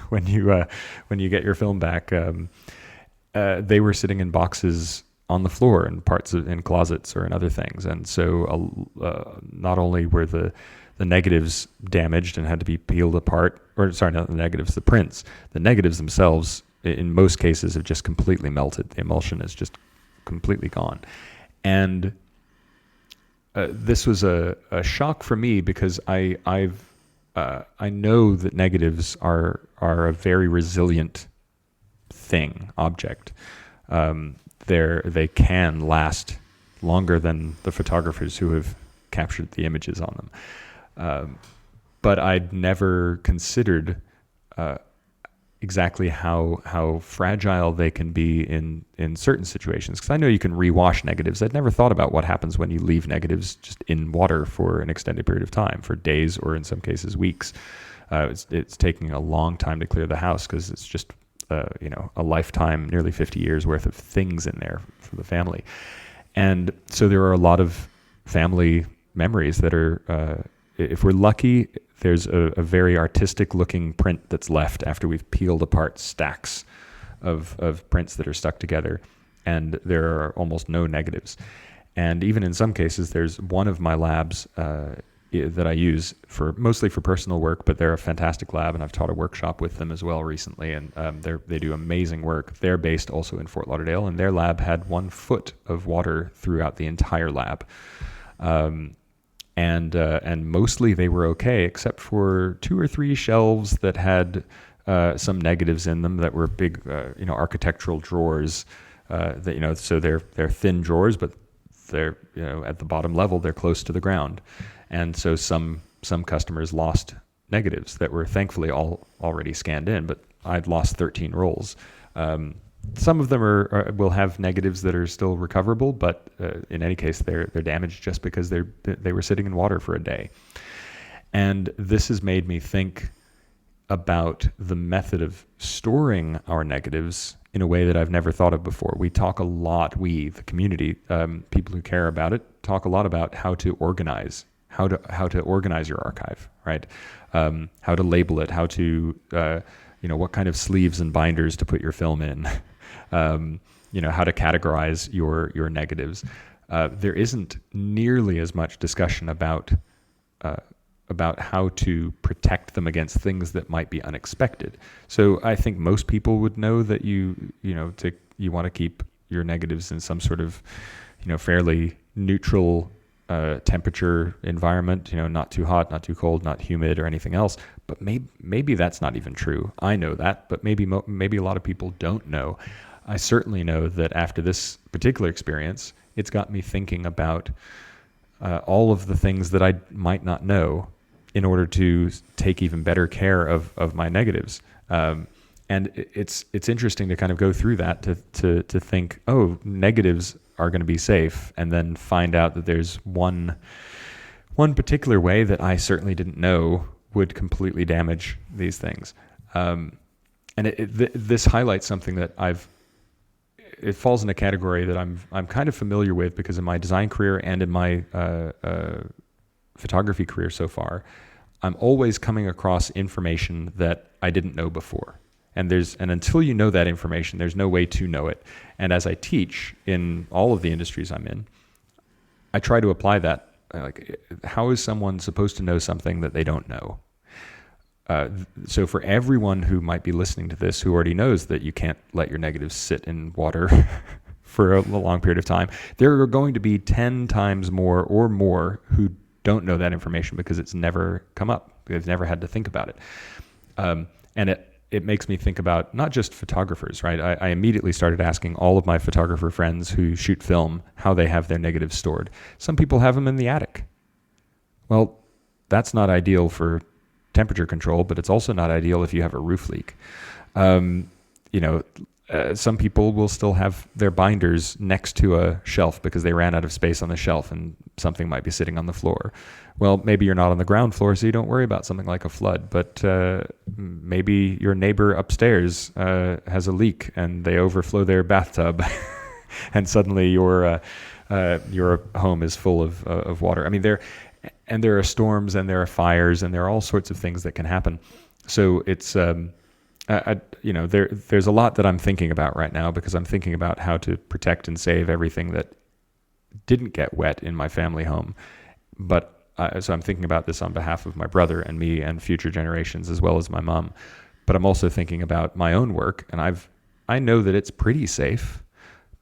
when you get your film back. They were sitting in boxes on the floor and in closets or in other things. And so not only were the negatives damaged and had to be peeled apart, or sorry, not the negatives, the prints. The negatives themselves, in most cases, have just completely melted. The emulsion is just completely gone. And this was a shock for me because I know that negatives are a very resilient object. They can last longer than the photographers who have captured the images on them. But I'd never considered exactly how fragile they can be in certain situations. Because I know you can rewash negatives. I'd never thought about what happens when you leave negatives just in water for an extended period of time, for days or in some cases weeks. It's taking a long time to clear the house because it's just a lifetime, nearly 50 years worth of things in there for the family. And so there are a lot of family memories that are, if we're lucky, there's a very artistic looking print that's left after we've peeled apart stacks of prints that are stuck together, and there are almost no negatives. And even in some cases, there's one of my labs that I use mostly for personal work, but they're a fantastic lab, and I've taught a workshop with them as well recently, and they do amazing work. They're based also in Fort Lauderdale, and their lab had 1 foot of water throughout the entire lab. And mostly they were okay, except for 2 or 3 shelves that had some negatives in them that were big, architectural drawers So they're thin drawers, but they're at the bottom level, they're close to the ground, and so some customers lost negatives that were thankfully all already scanned in, but I'd lost 13 rolls. Some of them will have negatives that are still recoverable, but in any case, they're damaged just because they were sitting in water for a day. And this has made me think about the method of storing our negatives in a way that I've never thought of before. We talk a lot, the community, people who care about it, talk a lot about how to organize your archive, right? How to label it, how to, what kind of sleeves and binders to put your film in, how to categorize your negatives. There isn't nearly as much discussion about how to protect them against things that might be unexpected. So I think most people would know that you want to keep your negatives in some sort of, fairly neutral temperature environment, not too hot, not too cold, not humid or anything else. But maybe that's not even true. I know that, but maybe a lot of people don't know. I certainly know that after this particular experience, it's got me thinking about all of the things that I might not know in order to take even better care of my negatives. And it's interesting to kind of go through that to think, oh, negatives are going to be safe, and then find out that there's one particular way that I certainly didn't know would completely damage these things. And this highlights something that it falls in a category that I'm kind of familiar with, because in my design career and in my photography career so far, I'm always coming across information that I didn't know before. And until you know that information, there's no way to know it. And as I teach in all of the industries I'm in, I try to apply that. Like, how is someone supposed to know something that they don't know? So for everyone who might be listening to this, who already knows that you can't let your negatives sit in water for a long period of time, there are going to be 10 times more or more who don't know that information because it's never come up. They've never had to think about it. And it makes me think about not just photographers, right? I immediately started asking all of my photographer friends who shoot film how they have their negatives stored. Some people have them in the attic. Well, that's not ideal for temperature control, but it's also not ideal if you have a roof leak. Some people will still have their binders next to a shelf because they ran out of space on the shelf and something might be sitting on the floor. Well, maybe you're not on the ground floor, so you don't worry about something like a flood, but maybe your neighbor upstairs has a leak and they overflow their bathtub and suddenly your home is full of water. I mean, there are storms and there are fires and there are all sorts of things that can happen. So it's there's a lot that I'm thinking about right now, because I'm thinking about how to protect and save everything that didn't get wet in my family home. But so I'm thinking about this on behalf of my brother and me and future generations, as well as my mom. But I'm also thinking about my own work, and I know that it's pretty safe,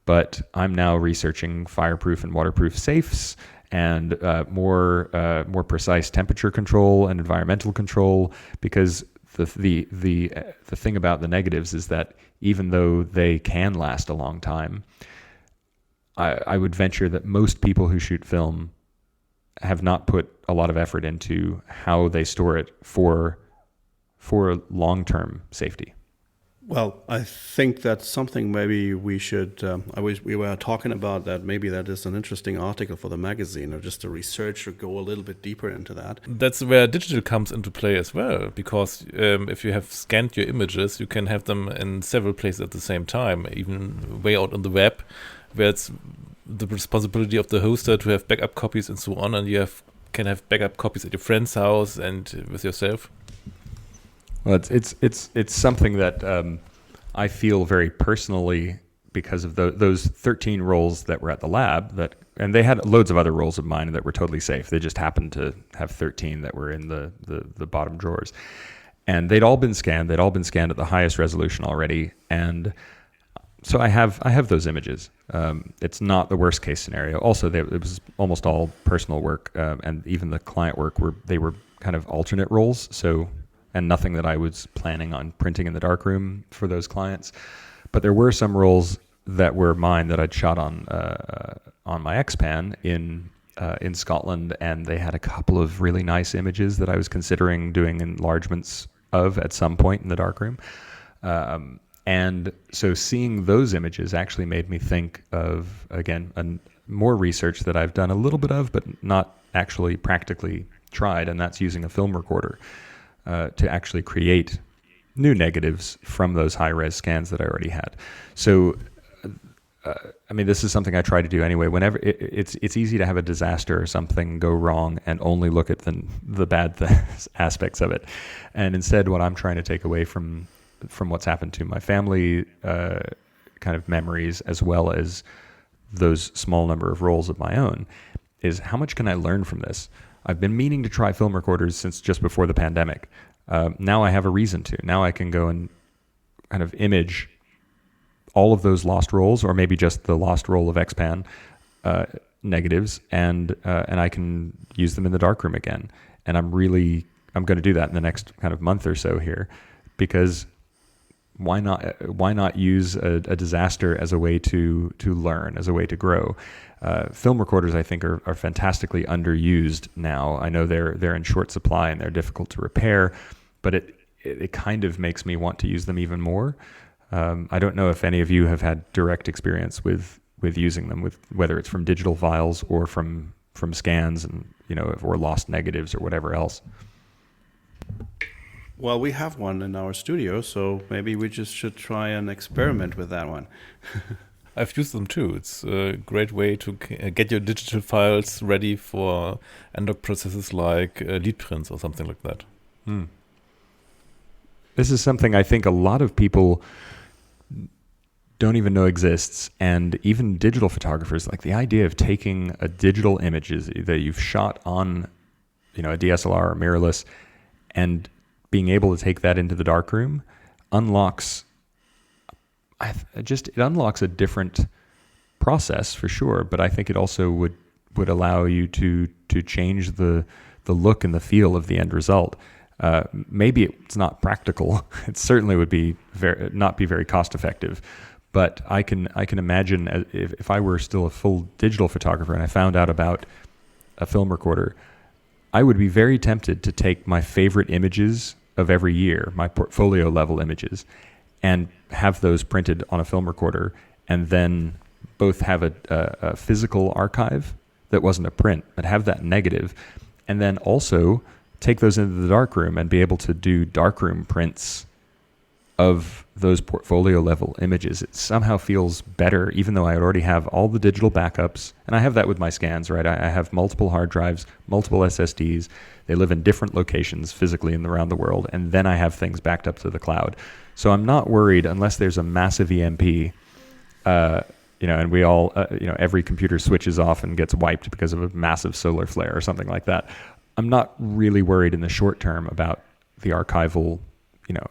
but I'm now researching fireproof and waterproof safes and more precise temperature control and environmental control, because the thing about the negatives is that even though they can last a long time, I would venture that most people who shoot film have not put a lot of effort into how they store it for long-term safety. Well, I think that's something maybe we should, we were talking about that, maybe that is an interesting article for the magazine, or just a research, or go a little bit deeper into that. That's where digital comes into play as well, because if you have scanned your images, you can have them in several places at the same time, even way out on the web, where it's the responsibility of the hoster to have backup copies and so on, and you can have backup copies at your friend's house and with yourself. Well, it's something that I feel very personally, because of those 13 rolls that were at the lab, and they had loads of other rolls of mine that were totally safe. They just happened to have 13 that were in the bottom drawers, and they'd all been scanned. They'd all been scanned at the highest resolution already, and so I have those images. It's not the worst case scenario. Also, it was almost all personal work, and even the client work were kind of alternate rolls. So. And nothing that I was planning on printing in the darkroom for those clients. But there were some rolls that were mine that I'd shot on my X-Pan in Scotland, and they had a couple of really nice images that I was considering doing enlargements of at some point in the darkroom. And so seeing those images actually made me think of, again, more research that I've done a little bit of, but not actually practically tried, and that's using a film recorder to actually create new negatives from those high-res scans that I already had. So, I mean, this is something I try to do anyway. Whenever it's easy to have a disaster or something go wrong and only look at the bad aspects of it, and instead, what I'm trying to take away from what's happened to my family, kind of memories, as well as those small number of rolls of my own, is how much can I learn from this? I've been meaning to try film recorders since just before the pandemic. Now I have a reason to. Now I can go and kind of image all of those lost rolls, or maybe just the lost roll of X-Pan negatives, and I can use them in the darkroom again. And I'm going to do that in the next kind of month or so here, because why not use a disaster as a way to learn, as a way to grow? Film recorders, I think, are fantastically underused now. I know they're in short supply and they're difficult to repair, but it kind of makes me want to use them even more. I don't know if any of you have had direct experience with using them, with whether it's from digital files or from scans, and or lost negatives or whatever else. Well, we have one in our studio, so maybe we just should try an experiment with that one. I've used them too. It's a great way to get your digital files ready for analog processes like lead prints or something like that. This is something I think a lot of people don't even know exists, and even digital photographers, like the idea of taking a digital images that you've shot on a DSLR or mirrorless and being able to take that into the darkroom unlocks a different process for sure, but I think it also would allow you to change the look and the feel of the end result. Maybe it's not practical. It certainly would be not be very cost effective, but I can imagine if I were still a full digital photographer and I found out about a film recorder, I would be very tempted to take my favorite images of every year, my portfolio level images, and have those printed on a film recorder, and then both have a physical archive that wasn't a print, but have that negative, and then also take those into the darkroom and be able to do darkroom prints of those portfolio level images. It somehow feels better, even though I already have all the digital backups, and I have that with my scans, right? I have multiple hard drives, multiple SSDs. They live in different locations physically and around the world, and then I have things backed up to the cloud. So I'm not worried unless there's a massive EMP, and we all, every computer switches off and gets wiped because of a massive solar flare or something like that. I'm not really worried in the short term about the archival.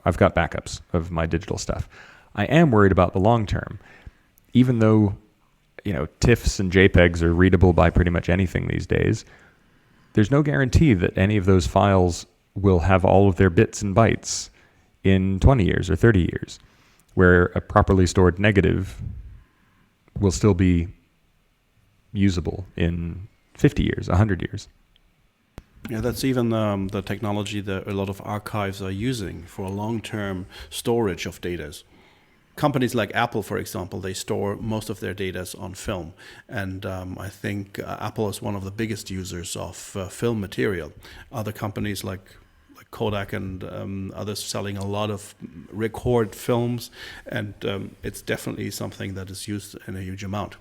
I've got backups of my digital stuff. I am worried about the long term. Even though, TIFFs and JPEGs are readable by pretty much anything these days, there's no guarantee that any of those files will have all of their bits and bytes in 20 years or 30 years, where a properly stored negative will still be usable in 50 years, 100 years. Yeah, that's even the technology that a lot of archives are using for long-term storage of data. Companies like Apple, for example, they store most of their data on film. And I think Apple is one of the biggest users of film material. Other companies like Kodak and others selling a lot of record films. And it's definitely something that is used in a huge amount.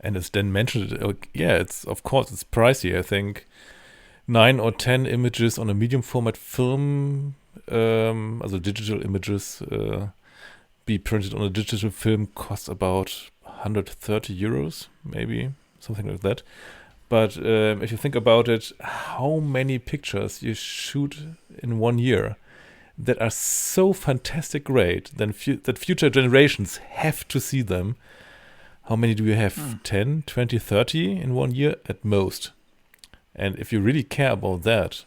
And it's then mentioned, it's pricey, I think. 9 or 10 images on a medium format film, also digital images, be printed on a digital film costs about 130 euros, maybe, something like that. But if you think about it, how many pictures you shoot in 1 year that are so fantastic great that future generations have to see them. How many do you have? 10, 20, 30 in 1 year at most. And if you really care about that,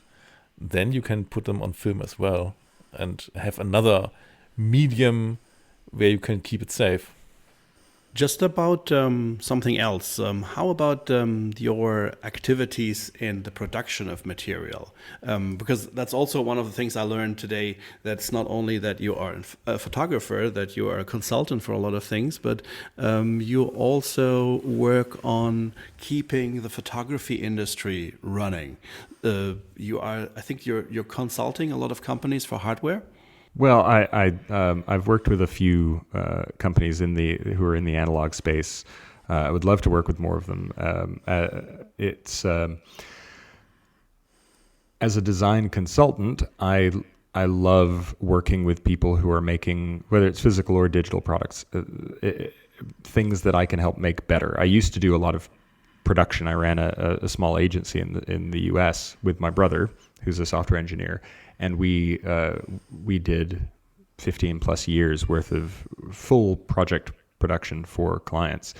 then you can put them on film as well and have another medium where you can keep it safe. Just about something else. How about your activities in the production of material? Because that's also one of the things I learned today. That's not only that you are a photographer, that you are a consultant for a lot of things, but you also work on keeping the photography industry running. I think you're consulting a lot of companies for hardware. Well, I've worked with a few companies who are in the analog space. I would love to work with more of them. As a design consultant, I love working with people who are making, whether it's physical or digital products, things that I can help make better. I used to do a lot of production. I ran a small agency in the U.S. with my brother, who's a software engineer. And we did 15 plus years worth of full project production for clients.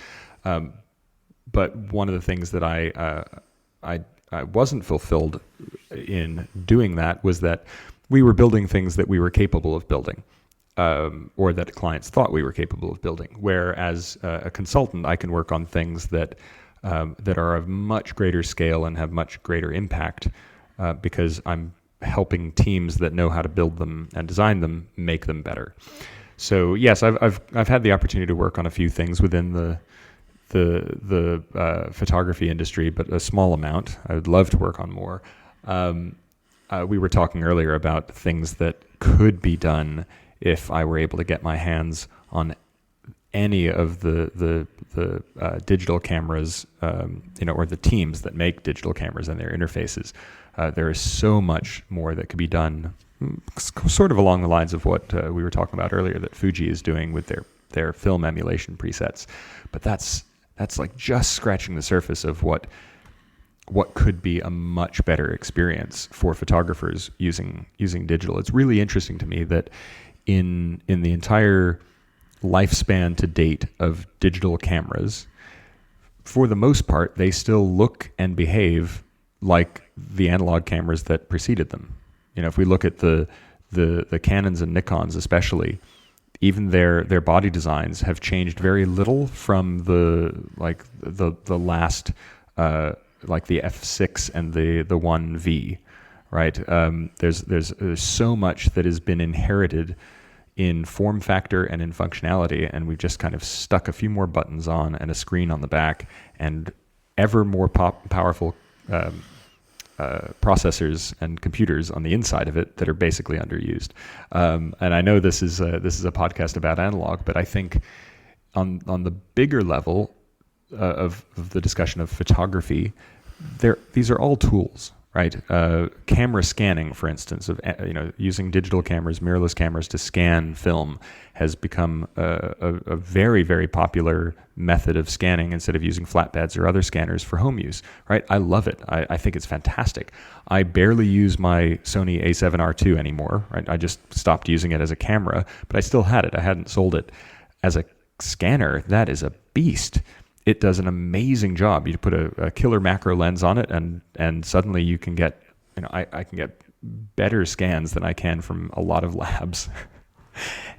But one of the things that I wasn't fulfilled in doing that was that we were building things that we were capable of building, or that clients thought we were capable of building. Whereas a consultant, I can work on things that are of much greater scale and have much greater impact because I'm helping teams that know how to build them and design them make them better. So yes, I've had the opportunity to work on a few things within the photography industry, but a small amount. I would love to work on more. We were talking earlier about things that could be done if I were able to get my hands on any of the digital cameras, or the teams that make digital cameras and their interfaces. There is so much more that could be done, sort of along the lines of what we were talking about earlier that Fuji is doing with their film emulation presets. But that's like just scratching the surface of what could be a much better experience for photographers using digital. It's really interesting to me that in the entire lifespan to date of digital cameras, for the most part, they still look and behave like the analog cameras that preceded them. If we look at the Canons and Nikons especially, even their body designs have changed very little from the last like the F6 and the 1V, right? There's so much that has been inherited in form factor and in functionality, and we've just kind of stuck a few more buttons on and a screen on the back and ever more powerful processors and computers on the inside of it that are basically underused. And I know this is a podcast about analog, but I think on the bigger level of the discussion of photography, these are all tools, right? Camera scanning, for instance, of using digital cameras, mirrorless cameras to scan film has become a very, very popular method of scanning instead of using flatbeds or other scanners for home use, right? I love it. I think it's fantastic. I barely use my Sony A7R II anymore, right? I just stopped using it as a camera, but I still had it. I hadn't sold it. As a scanner, that is a beast. It does an amazing job. You put a killer macro lens on it, and suddenly you can get, I can get better scans than I can from a lot of labs.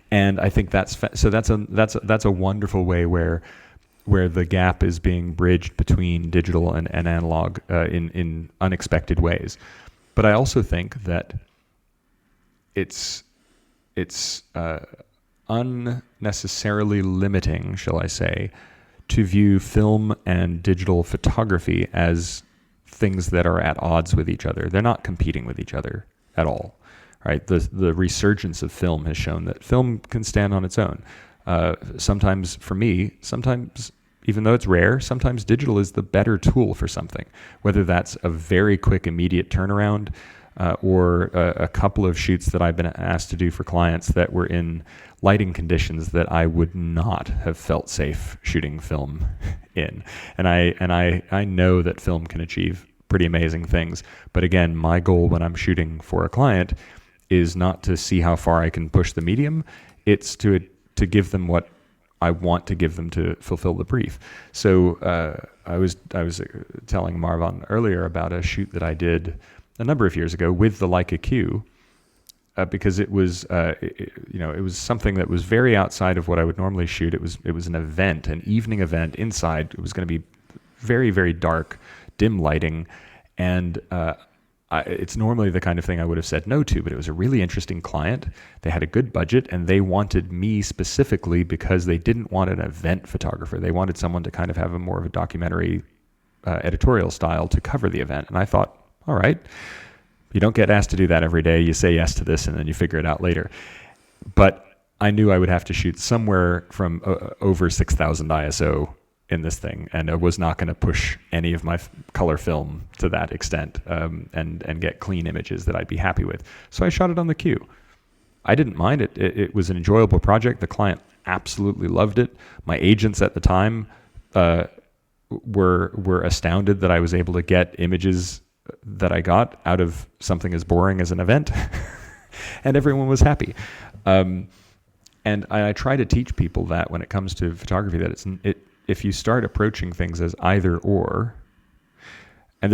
And I think that's a wonderful way where the gap is being bridged between digital and analog in unexpected ways. But I also think that it's unnecessarily limiting, shall I say, to view film and digital photography as things that are at odds with each other. They're not competing with each other at all, right? The resurgence of film has shown that film can stand on its own. Sometimes, for me, even though it's rare, sometimes digital is the better tool for something, whether that's a very quick, immediate turnaround or a couple of shoots that I've been asked to do for clients that were in lighting conditions that I would not have felt safe shooting film in. And I know that film can achieve pretty amazing things. But again, my goal when I'm shooting for a client is not to see how far I can push the medium. It's to give them what I want to give them to fulfill the brief. So I was telling Marvan earlier about a shoot that I did a number of years ago with the Leica Q. because it was, it was something that was very outside of what I would normally shoot. It was an event, an evening event inside. It was going to be very, very dark, dim lighting, and it's normally the kind of thing I would have said no to, but it was a really interesting client. They had a good budget, and they wanted me specifically because they didn't want an event photographer. They wanted someone to kind of have more of a documentary editorial style to cover the event. And I thought, all right, you don't get asked to do that every day. You say yes to this, and then you figure it out later. But I knew I would have to shoot somewhere from over 6,000 ISO in this thing, and I was not going to push any of my color film to that extent, and get clean images that I'd be happy with. So I shot it on the Q. I didn't mind it. It was an enjoyable project. The client absolutely loved it. My agents at the time were astounded that I was able to get images that I got out of something as boring as an event, and everyone was happy. And I try to teach people that when it comes to photography, that if you start approaching things as either or, and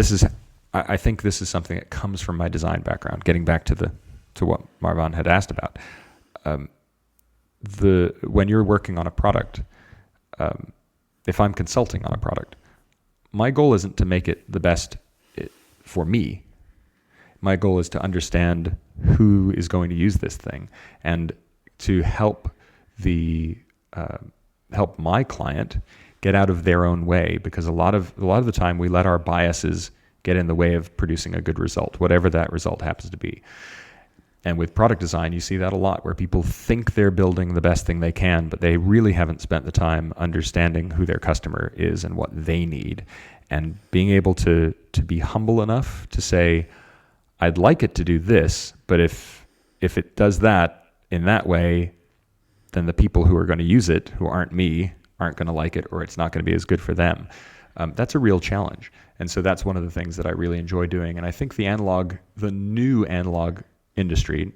I think this is something that comes from my design background, getting back to what Marwan had asked about. When you're working on a product, if I'm consulting on a product, my goal isn't to make it the best for me. My goal is to understand who is going to use this thing, and to help my client get out of their own way, because a lot of the time we let our biases get in the way of producing a good result, whatever that result happens to be. And with product design, you see that a lot, where people think they're building the best thing they can, but they really haven't spent the time understanding who their customer is and what they need, and being able to be humble enough to say, I'd like it to do this, but if it does that in that way, then the people who are going to use it, who aren't me, aren't going to like it, or it's not going to be as good for them. That's a real challenge. And so that's one of the things that I really enjoy doing. And I think the new analog industry,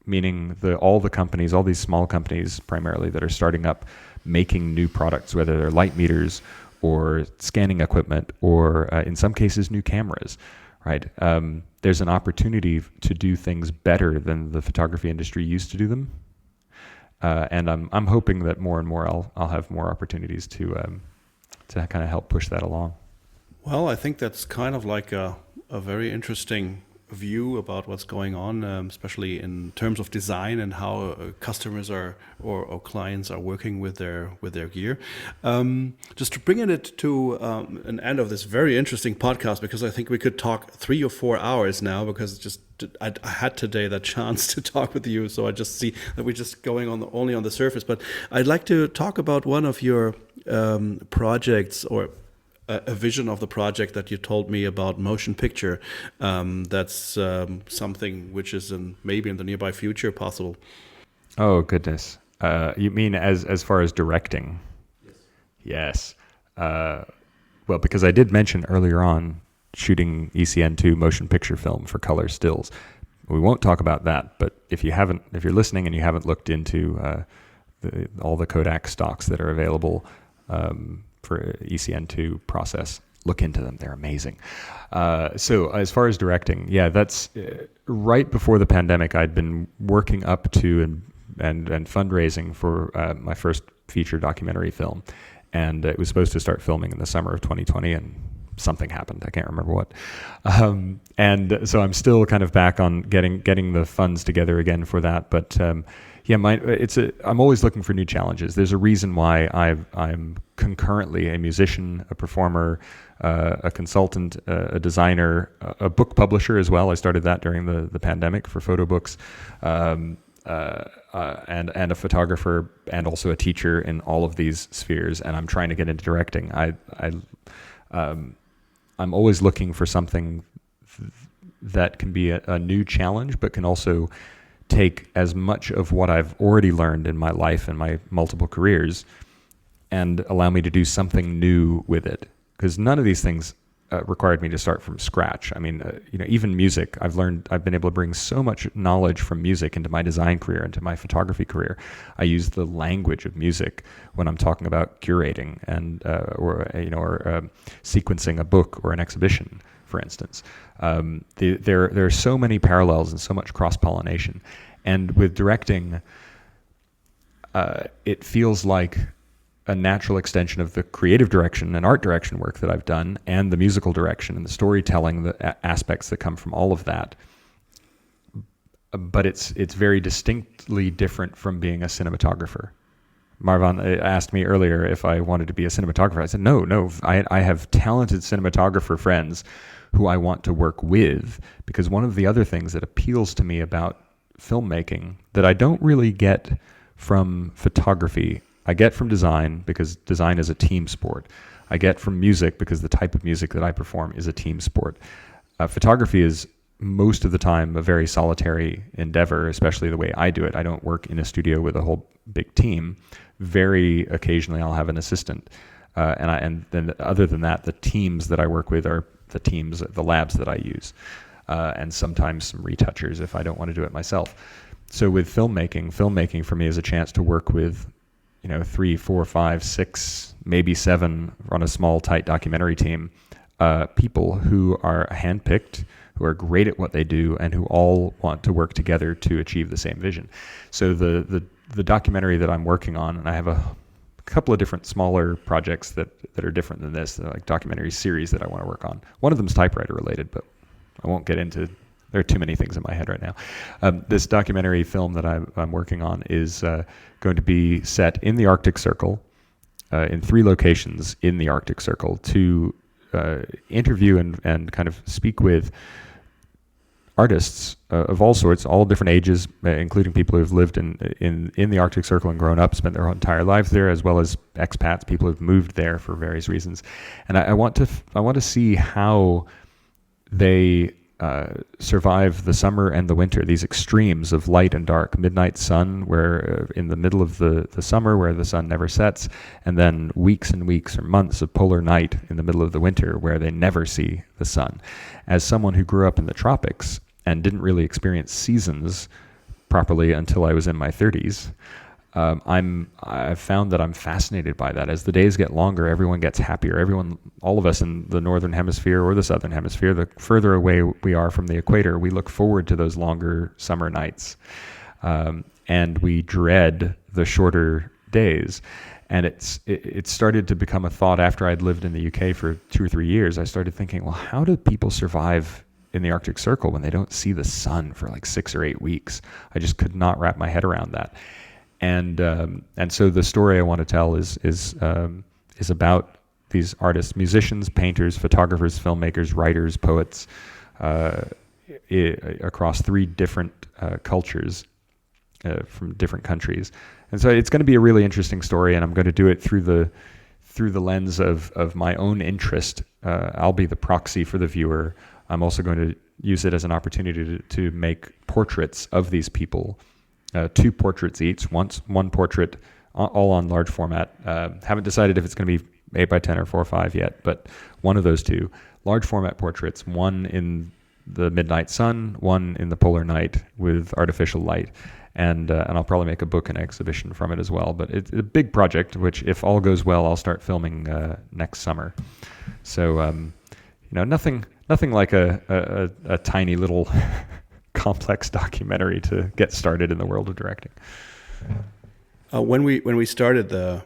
meaning all the companies, all these small companies primarily that are starting up making new products, whether they're light meters or scanning equipment, or in some cases new cameras, right? There's an opportunity to do things better than the photography industry used to do them. And I'm hoping that more and more I'll have more opportunities to kind of help push that along. Well, I think that's kind of like a very interesting view about what's going on, especially in terms of design and how customers or clients are working with their gear. Just to bring it to an end of this very interesting podcast, because I think we could talk 3 or 4 hours now, because I had today that chance to talk with you, so I just see that we're just going on only on the surface. But I'd like to talk about one of your projects, or a vision of the project that you told me about, motion picture. That's something which is maybe in the nearby future possible. Oh goodness! You mean as far as directing? Yes. Well, because I did mention earlier on shooting ECN2 motion picture film for color stills. We won't talk about that, but if you're listening and you haven't looked into all the Kodak stocks that are available for ECN2 process, look into them. They're amazing. So as far as directing, that's right before the pandemic. I'd been working up to and fundraising for my first feature documentary film, and it was supposed to start filming in the summer of 2020, and something happened. I can't remember what. And so I'm still kind of back on getting the funds together again for that. But I'm always looking for new challenges. There's a reason why I'm concurrently a musician, a performer, a consultant, a designer, a book publisher as well. I started that during the pandemic for photo books, and a photographer, and also a teacher in all of these spheres. And I'm trying to get into directing. I'm always looking for something that can be a new challenge, but can also take as much of what I've already learned in my life and my multiple careers and allow me to do something new with it. Because none of these things required me to start from scratch. I mean, even music, I've been able to bring so much knowledge from music into my design career, into my photography career. I use the language of music when I'm talking about curating and or sequencing a book or an exhibition, for instance. There are so many parallels and so much cross-pollination. And with directing, it feels like a natural extension of the creative direction and art direction work that I've done, and the musical direction and the storytelling, the aspects that come from all of that. But it's very distinctly different from being a cinematographer. Marwan asked me earlier if I wanted to be a cinematographer. I said, no, I have talented cinematographer friends who I want to work with, because one of the other things that appeals to me about filmmaking that I don't really get from photography, I get from design, because design is a team sport. I get from music because the type of music that I perform is a team sport. Photography is most of the time a very solitary endeavor, especially the way I do it. I don't work in a studio with a whole big team. Very occasionally I'll have an assistant. And then other than that, the teams that I work with are the labs that I use. And sometimes some retouchers if I don't want to do it myself. So with filmmaking for me is a chance to work with 3, 4, 5, 6, maybe 7 on a small, tight documentary team, people who are handpicked, who are great at what they do, and who all want to work together to achieve the same vision. So the documentary that I'm working on, and I have a couple of different smaller projects that are different than this, like documentary series that I want to work on. One of them's typewriter related, but I won't get into. There are too many things in my head right now. This documentary film that I'm working on is going to be set in the Arctic Circle, in 3 locations in the Arctic Circle, to interview and kind of speak with artists of all sorts, all different ages, including people who have lived in the Arctic Circle and grown up, spent their entire lives there, as well as expats, people who have moved there for various reasons. And I want to see how they survive the summer and the winter, these extremes of light and dark, midnight sun, where in the middle of the summer where the sun never sets, and then weeks and weeks or months of polar night in the middle of the winter where they never see the sun. As someone who grew up in the tropics and didn't really experience seasons properly until I was in my 30s, I've found that I'm fascinated by that. As the days get longer, everyone gets happier. All of us in the northern hemisphere or the southern hemisphere, the further away we are from the equator, we look forward to those longer summer nights, and we dread the shorter days. And it started to become a thought after I'd lived in the UK for 2 or 3 years. I started thinking, well, how do people survive in the Arctic Circle when they don't see the sun for like 6 or 8 weeks? I just could not wrap my head around that. And so the story I want to tell is about these artists, musicians, painters, photographers, filmmakers, writers, poets, across 3 different cultures from different countries. And so it's going to be a really interesting story, and I'm going to do it through the lens of my own interest. I'll be the proxy for the viewer. I'm also going to use it as an opportunity to make portraits of these people. 2 portraits each, one portrait, all on large format. Haven't decided if it's going to be 8 by 10 or 4:5 yet, but one of those 2 large format portraits, one in the midnight sun, one in the polar night with artificial light, and I'll probably make a book and exhibition from it as well. But it's a big project, which if all goes well, I'll start filming next summer. So nothing like a tiny little complex documentary to get started in the world of directing. When we started the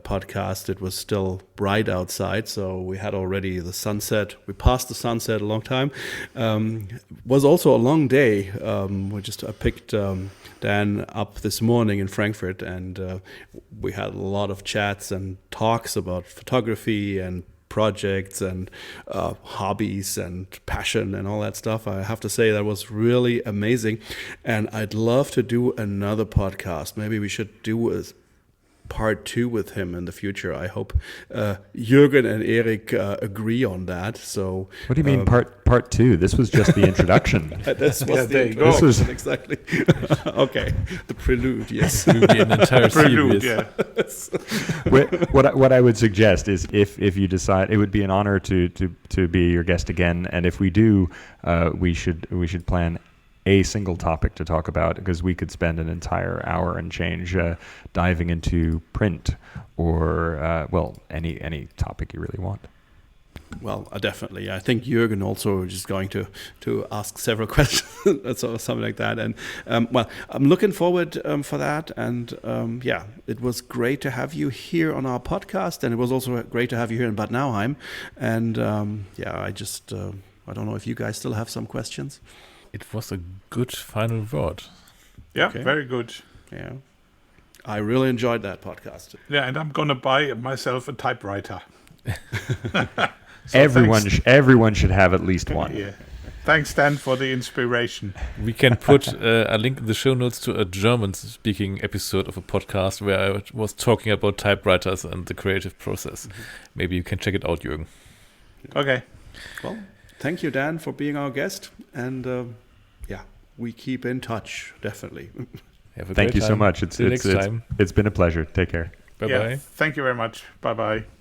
podcast, it was still bright outside, so we had already the sunset. We passed the sunset a long time. Was also a long day. I picked Dan up this morning in Frankfurt, and we had a lot of chats and talks about photography and projects and hobbies and passion and all that stuff. I have to say that was really amazing, and I'd love to do another podcast. Maybe we should do a part 2 with him in the future. I hope Jürgen and Erik agree on that. So what do you mean part 2? This was just the introduction. This was there you go. This was exactly okay. The prelude, yes. It would be an entire Prelude, series. yeah. What I would suggest is if you decide, it would be an honor to be your guest again, and if we do, we should plan a single topic to talk about, because we could spend an entire hour and change diving into print or any topic you really want. Well, definitely. I think Jürgen also is going to ask several questions or something like that. And well, I'm looking forward for that. And yeah, it was great to have you here on our podcast, and it was also great to have you here in Bad Nauheim. And yeah, I don't know if you guys still have some questions. It was a good final word. Yeah, Okay. very good. Yeah, I really enjoyed that podcast. Yeah, and I'm gonna buy myself a typewriter. Everyone should have at least one. Yeah. Thanks, Dan, for the inspiration. We can put a link in the show notes to a German-speaking episode of a podcast where I was talking about typewriters and the creative process. Maybe you can check it out, Jürgen. Okay. Well, thank you, Dan, for being our guest. And yeah, we keep in touch, definitely. Have a Thank great you so time. much. Till next time. It's been a pleasure. Take care. Bye-bye. Yeah, thank you very much. Bye-bye.